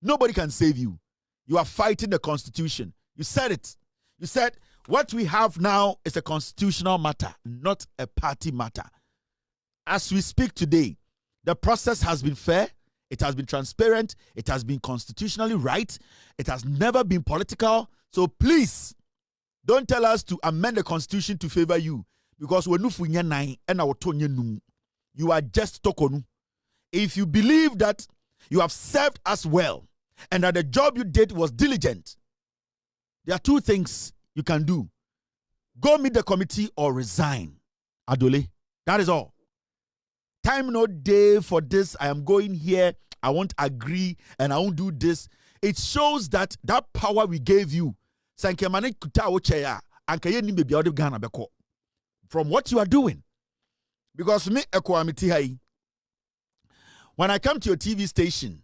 Nobody can save you. You are fighting the Constitution. You said it. You said what we have now is a constitutional matter, not a party matter. As we speak today, the process has been fair. It has been transparent. It has been constitutionally right. It has never been political. So please, don't tell us to amend the Constitution to favor you. Because you are just tokonu. If you believe that you have served us well and that the job you did was diligent, there are two things you can do. Go meet the committee or resign. Adole. That is all. Time no day for this. I am going here. I won't agree and I won't do this. It shows that power we gave you from what you are doing. Because me, when I come to your TV station,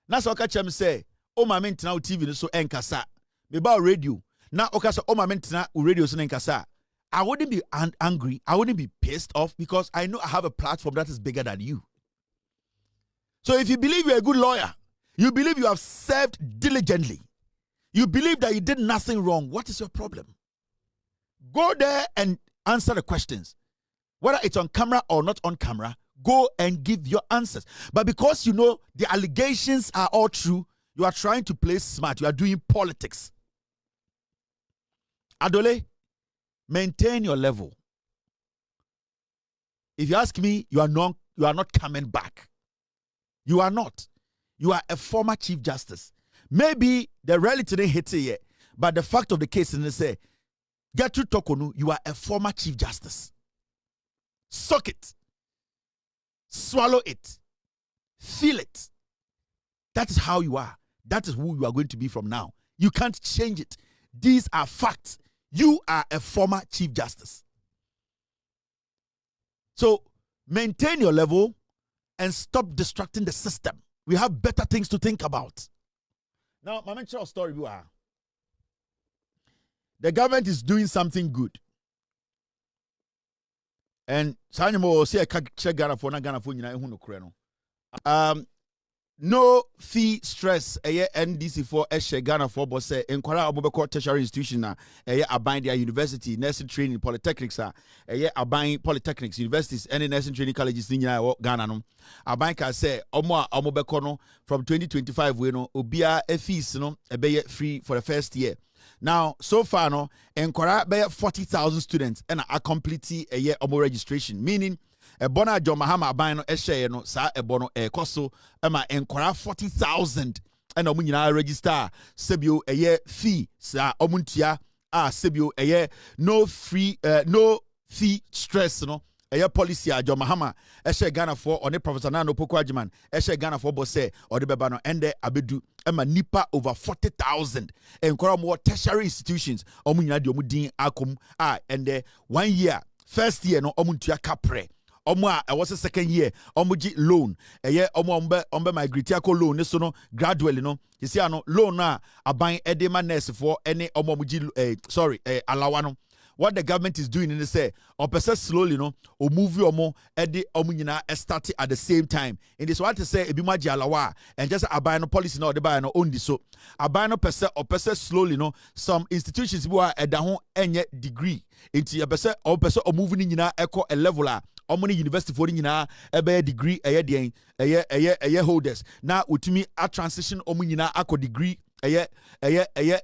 na so catch say, oh my man now TV so enkasa. Me ba radio. Na okasa oh my man now radio so enkasa. I wouldn't be angry. I wouldn't be pissed off because I know I have a platform that is bigger than you. So if you believe you're a good lawyer, you believe you have served diligently, you believe that you did nothing wrong, what is your problem? Go there and answer the questions. Whether it's on camera or not on camera, go and give your answers. But because you know the allegations are all true, you are trying to play smart. You are doing politics. Adole, maintain your level. If you ask me, you are not coming back. You are not. You are a former Chief Justice. Maybe the reality didn't hit it yet, but the fact of the case is, say, Gertrude Tokonu, you are a former Chief Justice. Suck it. Swallow it. Feel it. That is how you are. That is who you are going to be from now. You can't change it. These are facts. You are a former Chief Justice. So maintain your level and stop distracting the system. We have better things to think about. Now, my mention of story, the government is doing something good. And no fee stress NDC for Ghana for boss enquire abobeko tertiary institution na abine their university nursing training polytechnics abine polytechnics universities and nursing training colleges in Ghana no abine ka say omobeko no from 2025 we no obia fees no be free for the first year. Now, so far, no, enquire by 40,000 students and a complete a year of registration, meaning a bona John Mahama bino a share no sa a bono a coso ama enquire 40,000 and a munina register sebio a year fee sa omuntia sebio a year no free no fee stress no. A policy a John Mahama share Ghana for on the Professor Nano Pokwajiman share Ghana for bosse or the bebano and the abedu ema nipa over 40,000 and more tertiary institutions omunya di omudin akum and the 1 year first year no omuntua kapre omwa was a second year omuji loan ombe migrate ako loan so no gradually no you see no loan na aban edema nurse for any omuji alawano. What the government is doing in the say, or person slowly, no, or move your more at the omunina start at the same time. In this, what to say, Ebimaji alawa, and just a buy no policy, no, the buy no own this. So, a buy no person or person slowly, no, some institutions who are at the home any degree into a person or moving in echo a leveler. How many university for a degree a year holders. Now, Wontumi a transition omunina a degree. A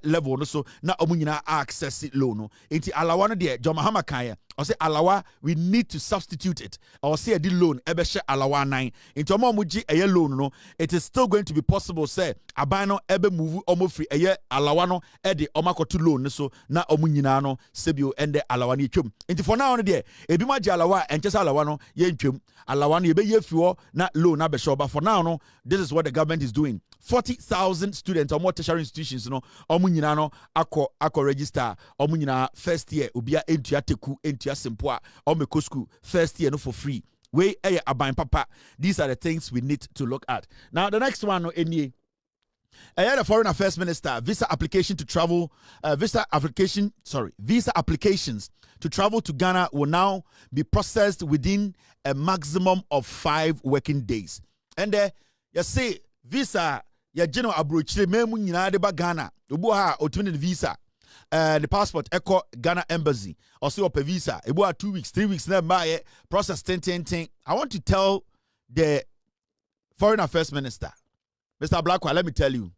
level no so na omunyina access it loan no enti alawa no de John Mahama kan or say alawa we need to substitute it or say the loan ebe she alawa 9 enti omuji a loan no it is still going to be possible say aban no ebe move omo free alawa no e de omakoto loan so na omunyina no sebio ende alawa ni twem enti for now no de ebi ma alawa enchesa alawa no ye ntwem alawa no ye be ye fiwo na loan na be show but for now no this is what the government is doing 40,000 students or more tertiary institutions, omunyina no ako register, omunyina first year, ubia entua teku, entua simpoa, omeko school, first year no for free. We abayin papa. These are the things we need to look at. Now the next one, the Foreign Affairs Minister, visa applications to travel to Ghana will now be processed within a maximum of 5 working days. And you say visa, ya general abrochire memu nyina de ba Ghana. Obu ha otumi the visa. The passport echo Ghana embassy or so up a visa. About 2 weeks, 3 weeks, never buy process 10. I want to tell the Foreign Affairs Minister, Mr. Blackwell, let me tell you,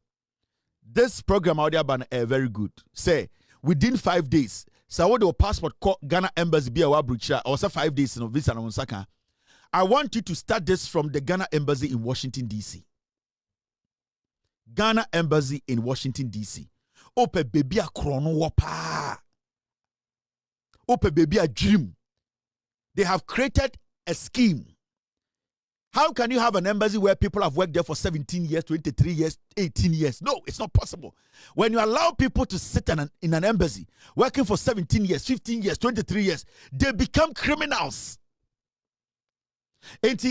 this program out there ban very good. Say within 5 days, so what the passport call Ghana embassy be a wabrucha or say 5 days in visa on Saka. I want you to start this from the Ghana embassy in Washington DC. Ghana embassy in Washington DC. Ope baby a chrono wapa. Ope baby a dream. They have created a scheme. How can you have an embassy where people have worked there for 17 years, 23 years, 18 years? No, it's not possible. When you allow people to sit in an embassy working for 17 years, 15 years, 23 years, they become criminals. Ain't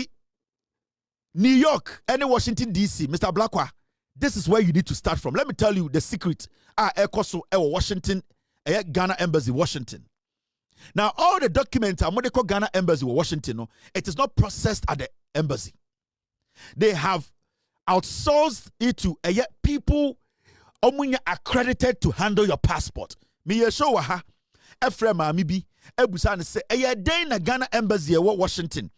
New York, any Washington DC, Mr. Blackwell, this is where you need to start from. Let me tell you the secret. Washington, Ghana Embassy, Washington. Now, all the documents are what Ghana Embassy, Washington. It is not processed at the embassy. They have outsourced it to people accredited to handle your passport. Me show ha. Ephraim Amibi, Ebusan say, na Ghana Embassy, Washington.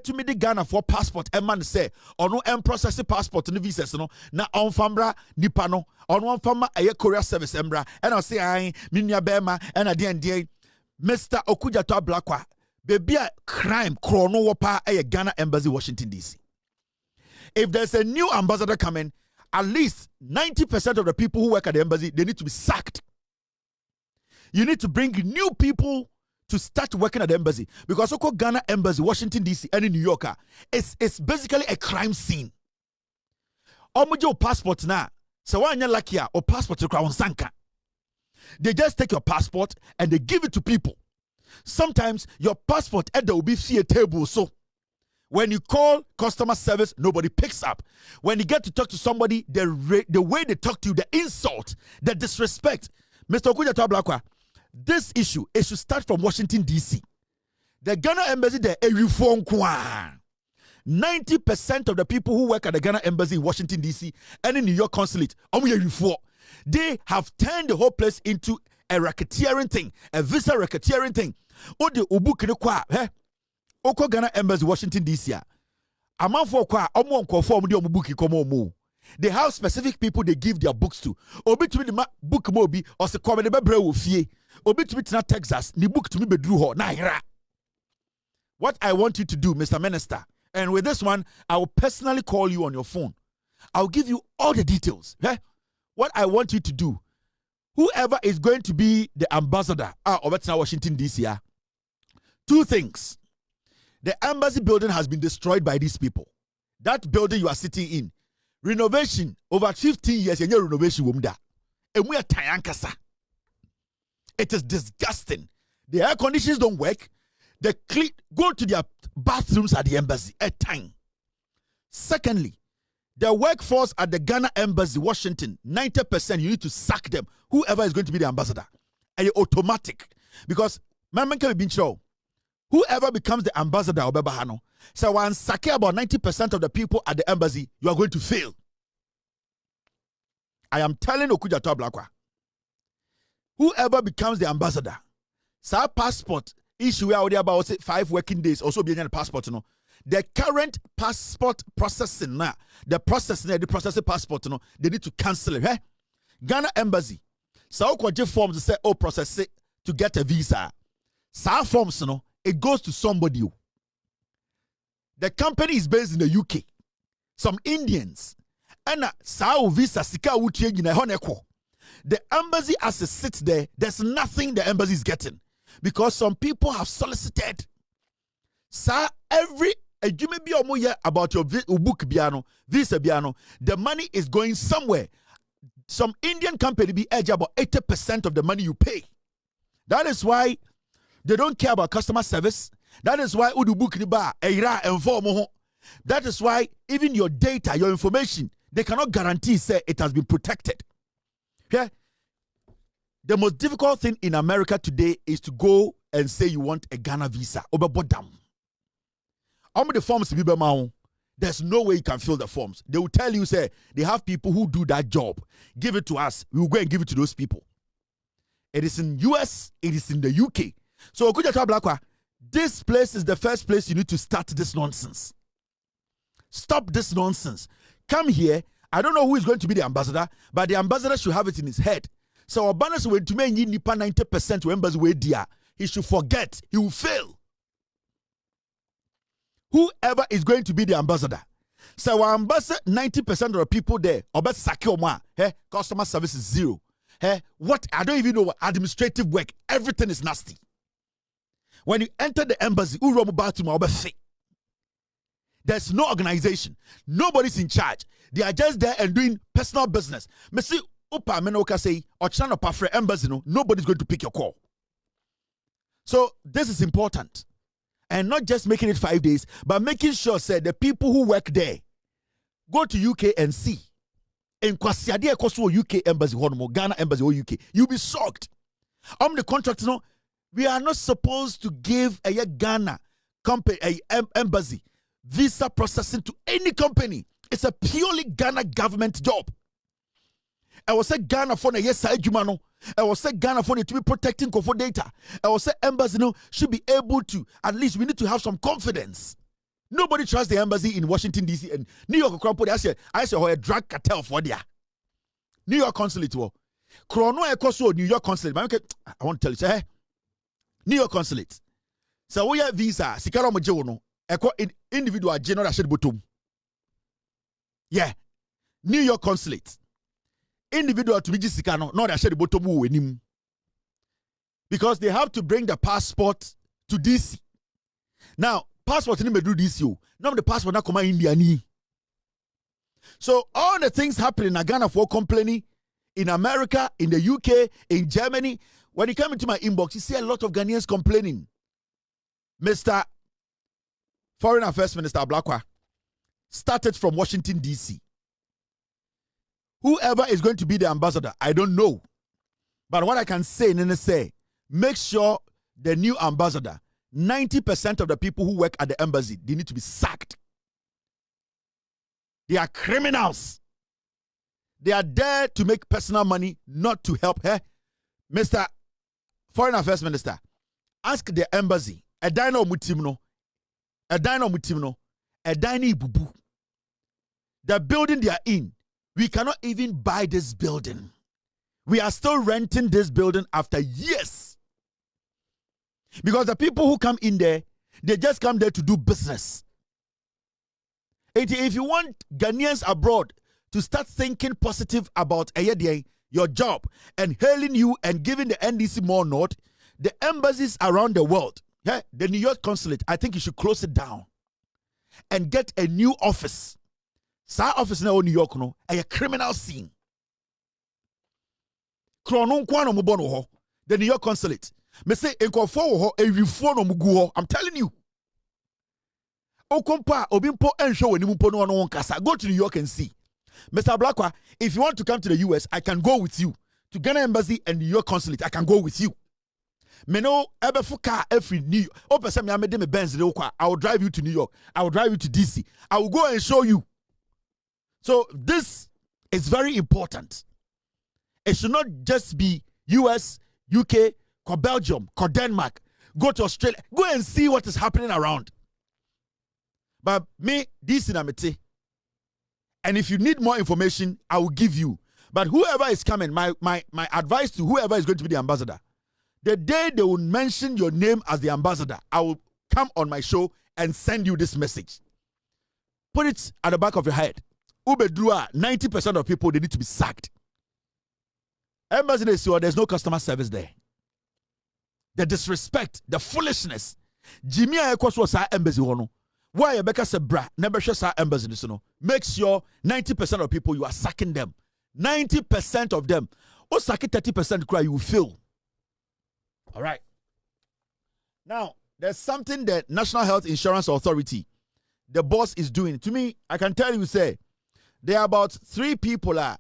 To me the Ghana for passport a man say or no process passport no visas no na on fambra nipa no on one fama courier service embra and I say I minya bema and ade Mr. Okujato Blakwa baby a crime chrono wapa Ghana Embassy Washington DC. If there's a new ambassador coming, at least 90% of the people who work at the embassy, they need to be sacked. You need to bring new people to start working at the embassy, because Ghana Embassy, Washington DC, and in New York, it's basically a crime scene. Omujo passport na, so why not lucky or passport to Crown Sanka? They just take your passport and they give it to people. Sometimes your passport at the be a table. So when you call customer service, nobody picks up. When you get to talk to somebody, the way they talk to you, the insult, the disrespect, Mr. Okujato Blakwa. This issue, it should start from Washington, D.C. The Ghana Embassy, the 90% of the people who work at the Ghana Embassy in Washington, D.C. and in New York Consulate, they have turned the whole place into a racketeering thing, a visa racketeering thing. Oko Ghana Embassy, Washington, D.C. They have specific people they give their books to. Obi to me the book mobi or se come the bebre wo fie. Obi to me to Texas, ni book to me bedru ho na hira. What I want you to do, Mr. Minister, and with this one, I will personally call you on your phone. I'll give you all the details. What I want you to do, whoever is going to be the ambassador of Washington DC, 2 things. The embassy building has been destroyed by these people. That building you are sitting in, renovation over 15 years, and your renovation womda. And we are tayankasa. It is disgusting. The air conditions don't work. They go to their bathrooms at the embassy at time. Secondly, the workforce at the Ghana Embassy, Washington, 90%, you need to sack them. Whoever is going to be the ambassador. And it's automatic. Because, whoever becomes the ambassador of Bebahano, so when sack about 90% of the people at the embassy, you are going to fail. I am telling Okujato Blakwa, whoever becomes the ambassador, sa passport issue out there about 5 working days, also being a passport, the current passport processing now, the processing passport, they need to cancel it. Ghana Embassy, so forms to say, process it to get a visa. Sa forms, it goes to somebody. The company is based in the UK. Some Indians. And Sao visa sika utie gina honeko. The embassy as it sits there, there's nothing the embassy is getting. Because some people have solicited. Every you may be about your book piano, visa piano, the money is going somewhere. Some Indian company be edge about 80% of the money you pay. That is why they don't care about customer service. That is why udu book ni ba eira enform. That is why even your data, your information, they cannot guarantee say it has been protected. Okay? The most difficult thing in America today is to go and say you want a Ghana visa. Obebodam. How many forms be be? There's no way you can fill the forms. They will tell you, say, they have people who do that job. Give it to us. We will go and give it to those people. It is in US. It is in the UK. So, this place is the first place you need to start this nonsense. Stop this nonsense. Come here. I don't know who is going to be the ambassador, but the ambassador should have it in his head. So, Obanas went to me 90% to embassy where dia. He should forget. He will fail. Whoever is going to be the ambassador. So our ambassador, 90% of the people there, customer service is zero. What? I don't even know what administrative work. Everything is nasty. When you enter the embassy, there's no organization. Nobody's in charge. They are just there and doing personal business. Nobody's going to pick your call. So this is important. And not just making it 5 days, but making sure, say, the people who work there go to UK and see. In Kwasiade UK embassy, Ghana embassy or UK, you'll be shocked. The contract, we are not supposed to give a Ghana company, embassy, visa processing to any company. It's a purely Ghana government job. I will say Ghana for a yes, I will say Ghana for to be protecting for data. I will say embassy should be able to, at least we need to have some confidence. Nobody trusts the embassy in Washington, D.C. and New York. I say a drug cartel for there. New York consulate. Chrono Ecoso, New York consulate. I want to tell you, say, New York consulate. So we have visa, Sikaro Mojono, individual general shed bottom. Yeah. New York consulate. Individual to be Sikano, not that shed bottom with him. Because they have to bring the passport to DC. Now, passport in do this you. Now the passport not come in India ni. So all the things happening in Ghana for complaining in America, in the UK, in Germany. When you come into my inbox, you see a lot of Ghanaians complaining. Mr. Foreign Affairs Minister Blakwa started from Washington, D.C. Whoever is going to be the ambassador, I don't know. But what I can say, make sure the new ambassador, 90% of the people who work at the embassy, they need to be sacked. They are criminals. They are there to make personal money, not to help her. Mr. Foreign Affairs Minister, ask the embassy, a dino mutimno, a dino bubu. The building they are in, we cannot even buy this building. We are still renting this building after years. Because the people who come in there, they just come there to do business. If you want Ghanaians abroad to start thinking positive about your job and hailing you and giving the NDC more note, the embassies around the world, the New York consulate, I think you should close it down and get a new office. Sa office na New York no a criminal scene. Kronon kwano mo bono ho. The New York consulate. Me say enkofo wo ho ewifo no mugu ho. I'm telling you. Okompa obimpo enhwe wani mpo no no nkasa. Go to New York and see. Mr. Blakwa, if you want to come to the US, I can go with you. To Ghana embassy and New York consulate, I can go with you. Me no ebe fuka every New York. O person me amede me Benz de okwa. I will drive you to New York. I will drive you to DC. I will go and show you. So this is very important. It should not just be US, UK, or Belgium, or Denmark. Go to Australia. Go and see what is happening around. But me, this is Namete. And if you need more information, I will give you. But whoever is coming, my advice to whoever is going to be the ambassador, the day they will mention your name as the ambassador, I will come on my show and send you this message. Put it at the back of your head. 90% of people, they need to be sacked. Embassy, there's no customer service there. The disrespect, the foolishness. Jimmy was embassy. Why you beka se bra never share embassy this no. Make sure 90% of people you are sacking them. 90% of them. Or sack 30% cry you will fail. All right. Now, there's something that National Health Insurance Authority, the boss is doing. To me, I can tell you, say, there are about 3 people are,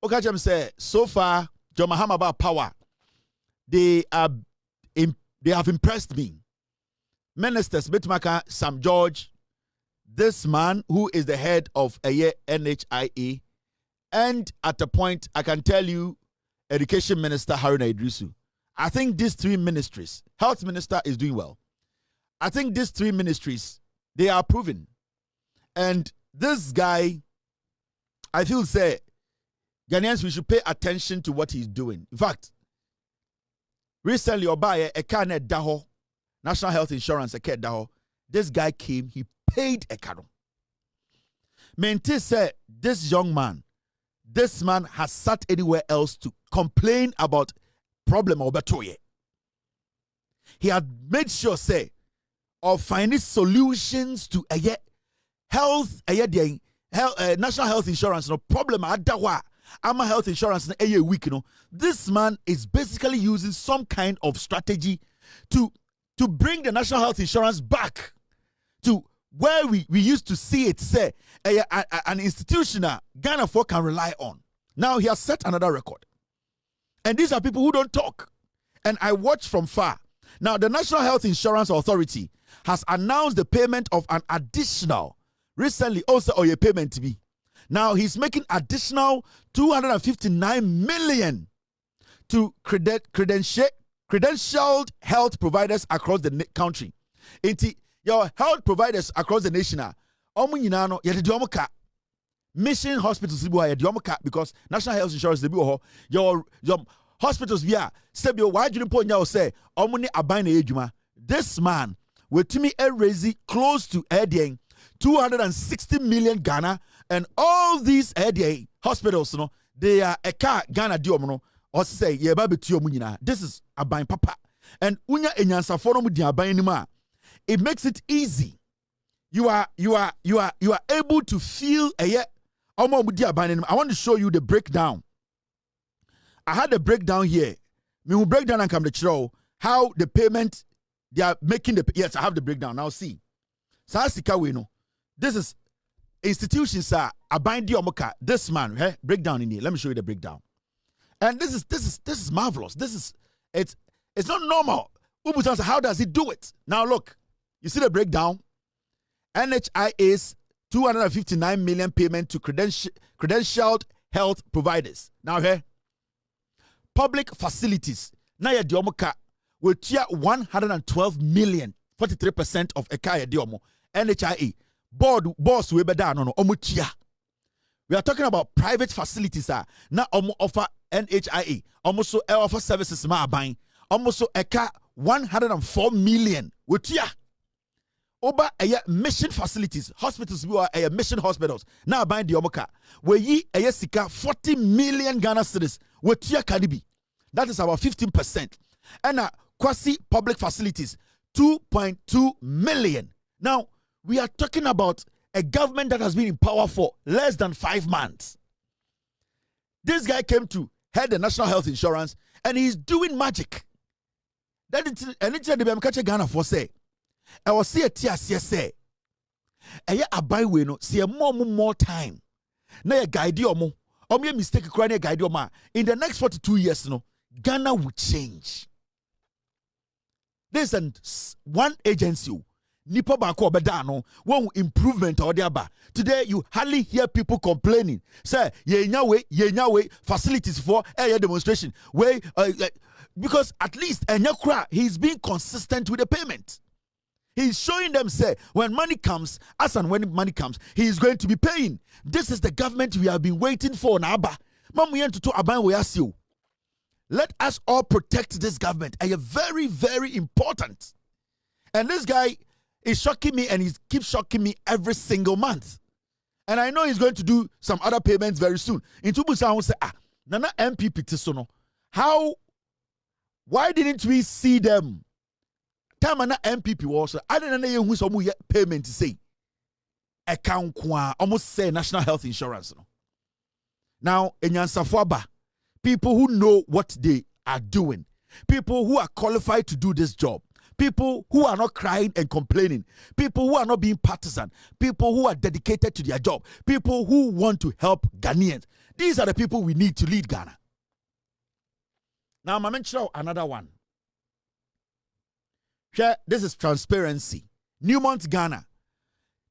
okay, say, so far, John Mahama about power, they have impressed me. Ministers, Bitmaka, Sam George, this man who is the head of a NHIA, and at the point, I can tell you, Education Minister Haruna Idrisu. I think these 3 ministries, Health Minister is doing well. I think these 3 ministries, they are proven. And this guy, I feel say, Ghanaians, we should pay attention to what he's doing. In fact, recently, Obaye, a car net daho, National Health Insurance, a car daho, this guy came, he paid a car. Mente said, this young man, this man has sat anywhere else to complain about problem or betoye. He had made sure, say, of finding solutions to health, National Health Insurance, no problem, amma health insurance, week, this man is basically using some kind of strategy to bring the National Health Insurance back to where we used to see it, say, an institution that Ghana folk can rely on. Now he has set another record. And these are people who don't talk. And I watch from far. Now, the National Health Insurance Authority has announced the payment of an additional, recently also a payment to me. Now, he's making additional 259 million to credentialed health providers across the country. Your health providers across the nation are mission hospitals because National Health Insurance your hospitals via sebio why you point say omuni abine ejuma. This man Wontumi raise close to 260 million Ghana, and all these hospitals they are a car Ghana diomono or say ye ba betio mu nyina. This is abine papa, and unya enyansafo no mu di abine ni ma. It makes it easy. You are able to feel I want to show you the breakdown. I had a breakdown here. We will break down and come to show how the payment they are making the. Yes, I have the breakdown. Now see. This is institutions are abinding omoka. This man, breakdown in here. Let me show you the breakdown. And this is marvelous. It's not normal. How does he do it? Now look. You see the breakdown? NHIA's 259 million payment to credentialed health providers. Now here, public facilities. Now ya diomoka will tier 112 million, 43% of ekaya diomo. NHIA boss we beda no omutia. We are talking about private facilities. Now offer NHIA almost so offer services ma buying almost so eka 104 million. Wutia. Oba mission facilities, hospitals we are mission hospitals. Now buying the omoka. We ye sika 40 million Ghana cedis. Wutia kadibi. That is about 15%. And quasi public facilities 2.2 million. Now we are talking about a government that has been in power for less than 5 months. This guy came to head the National Health Insurance and he's doing magic. That it's the Bemkache Ghana for say. I was see a TSC say. A buy we no see a more time. Na a guide you mo. Me mistake crying a guide you ma. In the next 42 years, Ghana will change. There's one agency. Nipo bako bedano one improvement or the today you hardly hear people complaining. Say ye nyawe facilities for a demonstration. Because at least he's being consistent with the payment. He's showing them, say, when money comes, as and when money comes, he is going to be paying. This is the government we have been waiting for. Let us all protect this government. And you're very, very important. And this guy is shocking me, and he keeps shocking me every single month. And I know he's going to do some other payments very soon. In Tubusa, I will say, Nana NPP Tisono. Why didn't we see them time na NPP was so I don't know who some payment to say account kwa almost say national health insurance no. Now in Yansafwaba, people who know what they are doing, people who are qualified to do this job, people who are not crying and complaining, people who are not being partisan, people who are dedicated to their job, people who want to help Ghanaians. These are the people we need to lead Ghana. Now, I'm going to show another one. Here, this is transparency. Newmont, Ghana.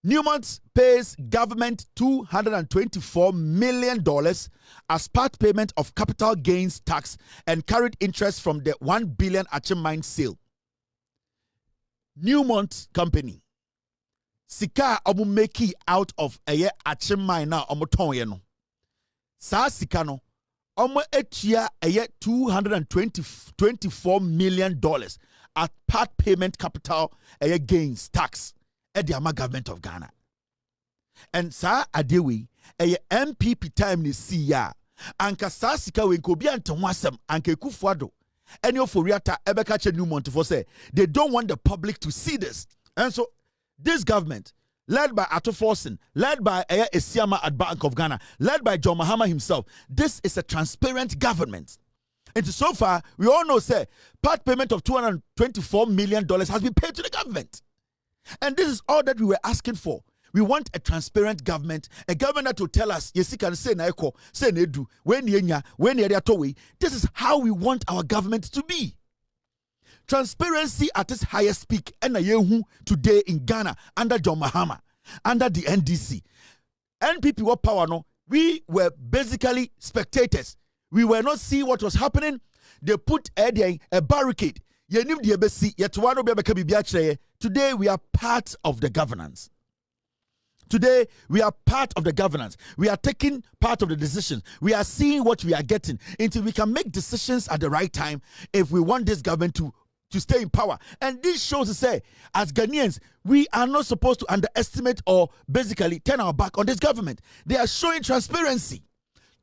Newmont pays government $224 million as part payment of capital gains tax and carried interest from the $1 billion Achem mine sale. Newmont company. Sika omu meki out of a Achem mine now omu ton Sa sika no omu etia $224 million as part payment capital gains tax. The Amma government of Ghana. And sa adewi NPP time ni siya anka sa sika we nkobi antwasem anka ekufuado any of Foriata ebeka che Newmont for say they don't want the public to see this. And so this government led by Ato Forsen, led by Esiama at Bank of Ghana, led by John Mahama himself, this is a transparent government. And so far we all know say part payment of $224 million has been paid to the government. And this is all that we were asking for. We want a transparent government, a government that will tell us, yes, you can say naiko, say nedu, when yenya, this is how we want our government to be. Transparency at its highest peak, and today in Ghana, under John Mahama, under the NDC. NPP were power, no, we were basically spectators. We were not seeing what was happening. They put a barricade. Today we are part of the governance. Today we are part of the governance. We are taking part of the decisions. We are seeing what we are getting until we can make decisions at the right time if we want this government to stay in power. And this shows to say, as Ghanaians, we are not supposed to underestimate or basically turn our back on this government. They are showing transparency.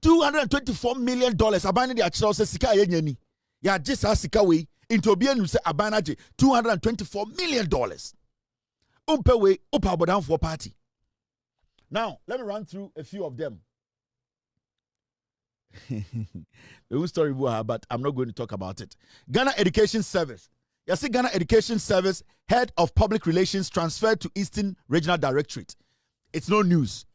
$224 million. Abani the actual says sika yenyeni. Ya just as sika we. Into bien say abanaje $224 million. Umpewe upabodan for party. Now let me run through a few of them. The story but I'm not going to talk about it. Ghana Education Service. You see Ghana Education Service head of public relations transferred to Eastern Regional Directorate. It's no news.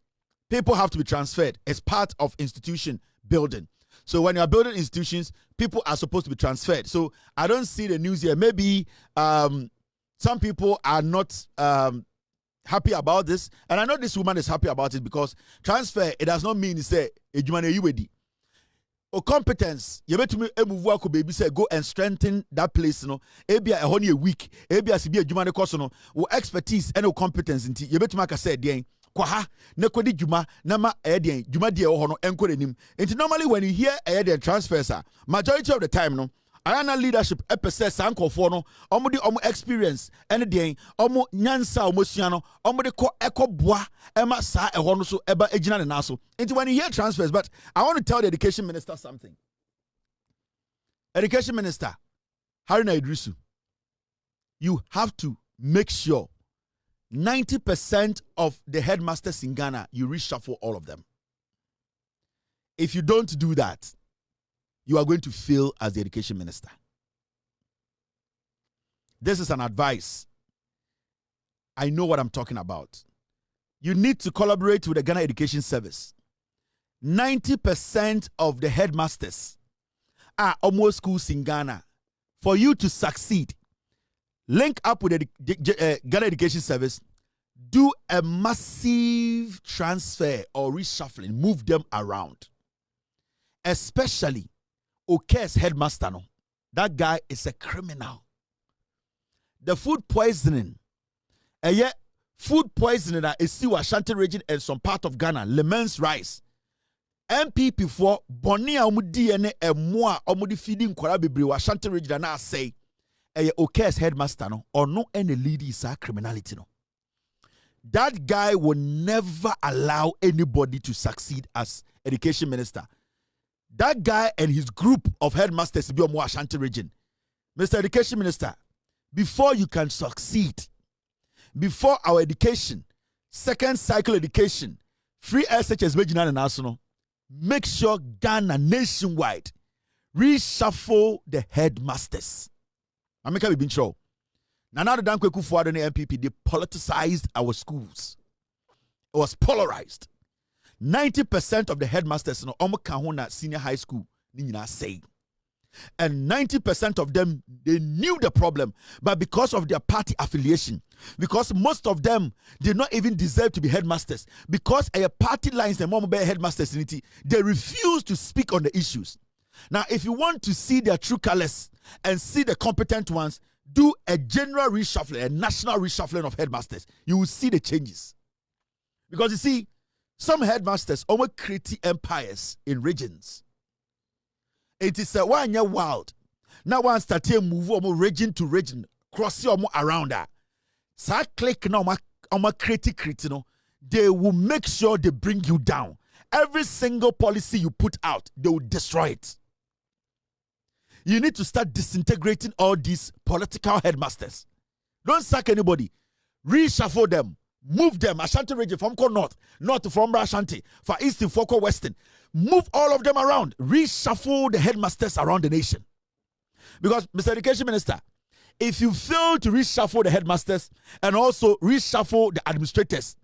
People have to be transferred as part of institution building. So when you are building institutions, people are supposed to be transferred. So I don't see the news here. Maybe some people are not happy about this. And I know this woman is happy about it because transfer, it does not mean say, or competence, you better move work, baby, say, go and strengthen that place. No, ebia a week, ebia sibi a jumane kosono, or expertise and no competence. You better make a say, dang. Kwaha nekodi juma nama edien juma die ho no enkore nim. Enti normally when you hear edien transfers majority of the time no ayana leadership epese sankofo no omo de omo experience ene den omo nyansa omo sua no omo de ko ekoboa ema sa eho no so eba egina ne na so. Enti when you hear transfers, but I want to tell the education minister something. Education minister Haruna Idrisu, you have to make sure 90% of the headmasters in Ghana, you reshuffle all of them. If you don't do that, you are going to fail as the education minister. This is an advice. I know what I'm talking about. You need to collaborate with the Ghana Education Service. 90% of the headmasters are almost schools in Ghana. For you to succeed, link up with the Ghana Education Service, do a massive transfer or reshuffling, move them around. Especially Oke's headmaster. No, that guy is a criminal. The food poisoning, food poisoning that is still Ashanti region and some part of Ghana, lemons rice. NPP for Bonia Omudi and Moa Omudi feeding Kwara Ashanti region and say. Oke's headmaster no or no any lead is a criminality no. That guy will never allow anybody to succeed as education minister. That guy and his group of headmasters be on Ashanti region. Mr. Education Minister, before you can succeed, before our education, second cycle education, free SHS Regional and National, make sure Ghana nationwide reshuffle the headmasters. I make it be sure. Now the Dan Kweku Fuad and the NPP, they politicized our schools. It was polarized. 90% of the headmasters in Omo Kahuna Senior High School say. And 90% of them, they knew the problem, but because of their party affiliation, because most of them did not even deserve to be headmasters, because a party lines the mom be headmasters, they refuse to speak on the issues. Now, if you want to see their true colors and see the competent ones, do a general reshuffling, a national reshuffling of headmasters. You will see the changes. Because you see, some headmasters almost create empires in regions. It is a one year wild. Now one start to move region to region, cross around that. So click now create, they will make sure they bring you down. Every single policy you put out, they will destroy it. You need to start disintegrating all these political headmasters. Don't sack anybody. Reshuffle them. Move them. Ashanti region from North from Ashanti, for East and Foko Western. Move all of them around. Reshuffle the headmasters around the nation. Because, Mr. Education Minister, if you fail to reshuffle the headmasters and also reshuffle the administrators,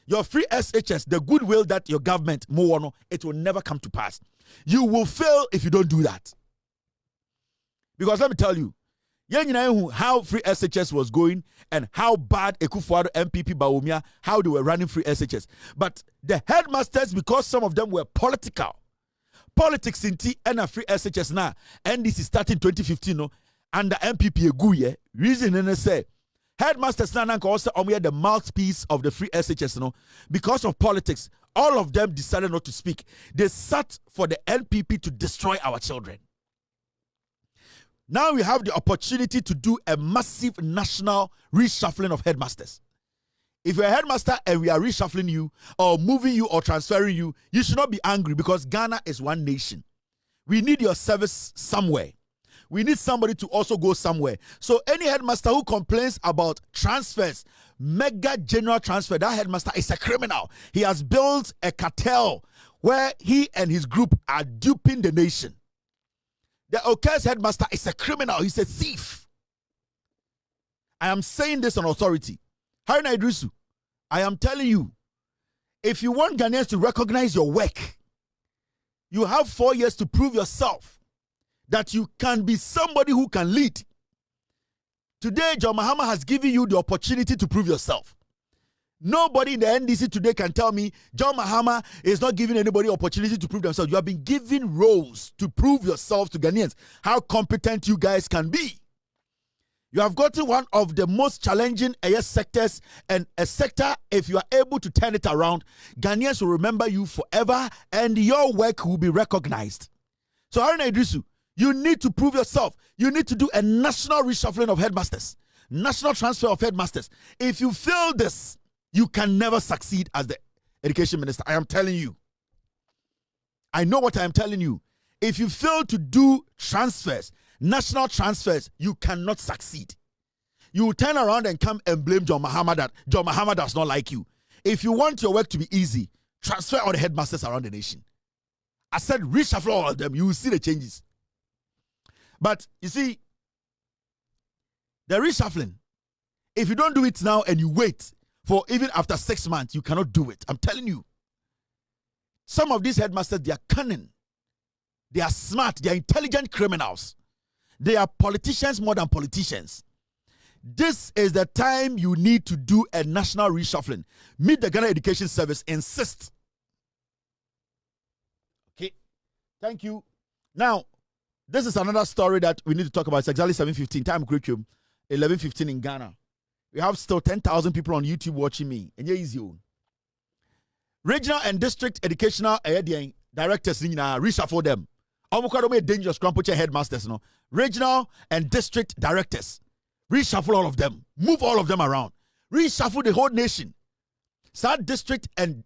your free SHS, the goodwill that your government, it will never come to pass. You will fail if you don't do that. Because let me tell you, how free SHS was going and how bad Ekufuado, NPP, Bawumia, how they were running free SHS. But the headmasters, because some of them were political, politics in T and a free SHS now, and this is starting 2015, under NPP Eguye, reason and say, headmasters now also the mouthpiece of the free SHS, because of politics, all of them decided not to speak. They sat for the NPP to destroy our children. Now we have the opportunity to do a massive national reshuffling of headmasters. If you're a headmaster and we are reshuffling you or moving you or transferring you, you should not be angry because Ghana is one nation. We need your service somewhere. We need somebody to also go somewhere. So any headmaster who complains about transfers, mega general transfer, that headmaster is a criminal. He has built a cartel where he and his group are duping the nation. The Okes headmaster is a criminal. He's a thief. I am saying this on authority. Haruna Idrisu, I am telling you, if you want Ghanaians to recognize your work, you have 4 years to prove yourself that you can be somebody who can lead. Today, John Mahama has given you the opportunity to prove yourself. Nobody in the NDC today can tell me John Mahama is not giving anybody opportunity to prove themselves. You have been given roles to prove yourselves to Ghanaians, how competent you guys can be. You have gotten one of the most challenging sectors, and a sector, if you are able to turn it around, Ghanaians will remember you forever and your work will be recognized. So Haruna Idrisu, you need to prove yourself. You need to do a national reshuffling of headmasters, national transfer of headmasters. If you fail this, you can never succeed as the education minister. I am telling you. I know what I am telling you. If you fail to do transfers, national transfers, you cannot succeed. You will turn around and come and blame John Mahama that John Mahama does not like you. If you want your work to be easy, transfer all the headmasters around the nation. I said reshuffle all of them. You will see the changes. But you see, the reshuffling, if you don't do it now and you wait, for even after 6 months, you cannot do it. I'm telling you. Some of these headmasters, they are cunning. They are smart. They are intelligent criminals. They are politicians more than politicians. This is the time you need to do a national reshuffling. Meet the Ghana Education Service. Insist. Okay. Thank you. Now, this is another story that we need to talk about. It's exactly 7:15. Time curriculum. 11:15 in Ghana. We have still 10,000 people on YouTube watching me. And yeah, easy. Regional and district educational directors reshuffle them. Dangerous headmasters. Regional and district directors. Reshuffle all of them. Move all of them around. Reshuffle the whole nation. Sad district and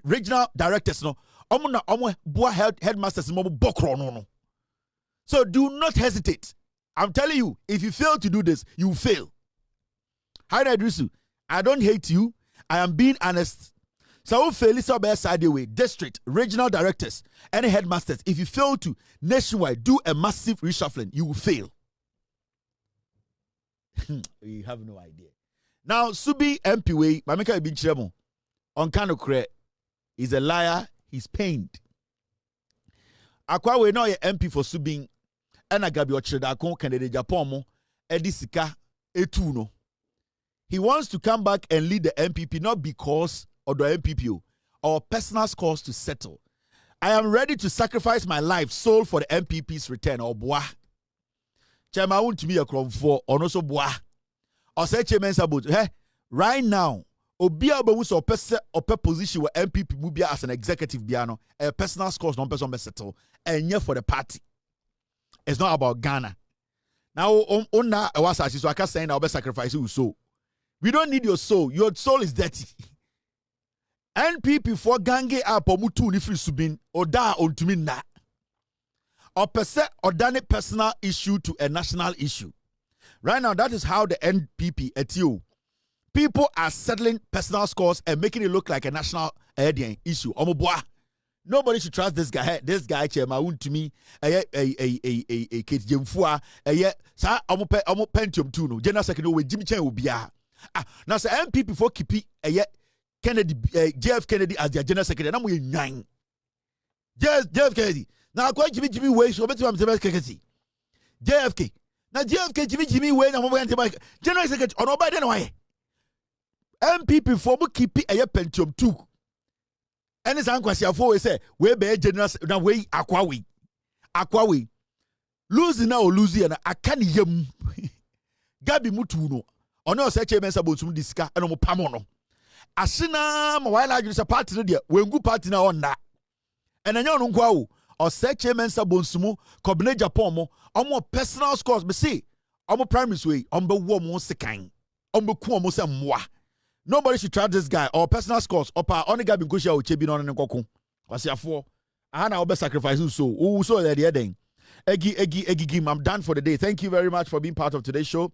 regional directors. Headmasters. So do not hesitate. I'm telling you, if you fail to do this, you fail. How did I do so? I don't hate you. I am being honest. So Felisa Bear Sideway, district, regional directors, any headmasters, if you fail to nationwide do a massive reshuffling, you will fail. You have no idea. Now, Subi MPW, Mameka Ibinchemo, on Kanokre, is a liar, he's pained. Akwa we know MP for Subin, and Agabi Ochedakon, candidate Japomo, Edisika, Etuno. He wants to come back and lead the MPP, not because of the MPP or personal scores to settle. I am ready to sacrifice my life, soul for the MPP's return, or bois. Chairman Wontumi a crumb for, or no so bois. Or say Chairman Sabut, hey, right now, Obia Bawus or position where MPP Mubia as an executive piano, a personal scores non person settle, and yet for the party. It's not about Ghana. Now, on that, I was asking, so I can't say I'll be sacrificing your soul. We don't need your soul. Your soul is dirty. NPP for gange up or mutu ni free subin or da on to me na. Or per se or done a personal issue to a national issue. Right now, that is how the NPP at you. People are settling personal scores and making it look like a national issue. Nobody should trust this guy. This guy, Chairman Wontumi, a Kate Jemfua, sa omo Pentium 2 no. General Secretary we Jimmy Chen ubia. Now say MPP for Kipi Kennedy JF Kennedy as their general secretary. Now we 9. JF Kennedy. Now quite Jimmy way so better Kennedy. JFK. Now JFK Jimmy way na mo general secretary on Obiden why. MPP for Kipi Pentium 2. And it's unquestionable we say we be general now we aqua we. Losing now or losing and I can't yem. Gabi mutu no. Ono say Chairman Sabot disika eno mo pamono. Asina ma while I party there, we go party na on that. And enyo no nkwa o. O say Chairman Sabot sumu kobne Japan mo, omo personal scores be say, omo primaries way, ombe wo mo sekan. Ombe ku omo se mwa. Nobody should trust this guy or personal scores or pa only guy bin go share o chebi no nkoko. Kwasi afo. Aha na obe sacrifice so that the then. Egi, I'm done for the day. Thank you very much for being part of today's show.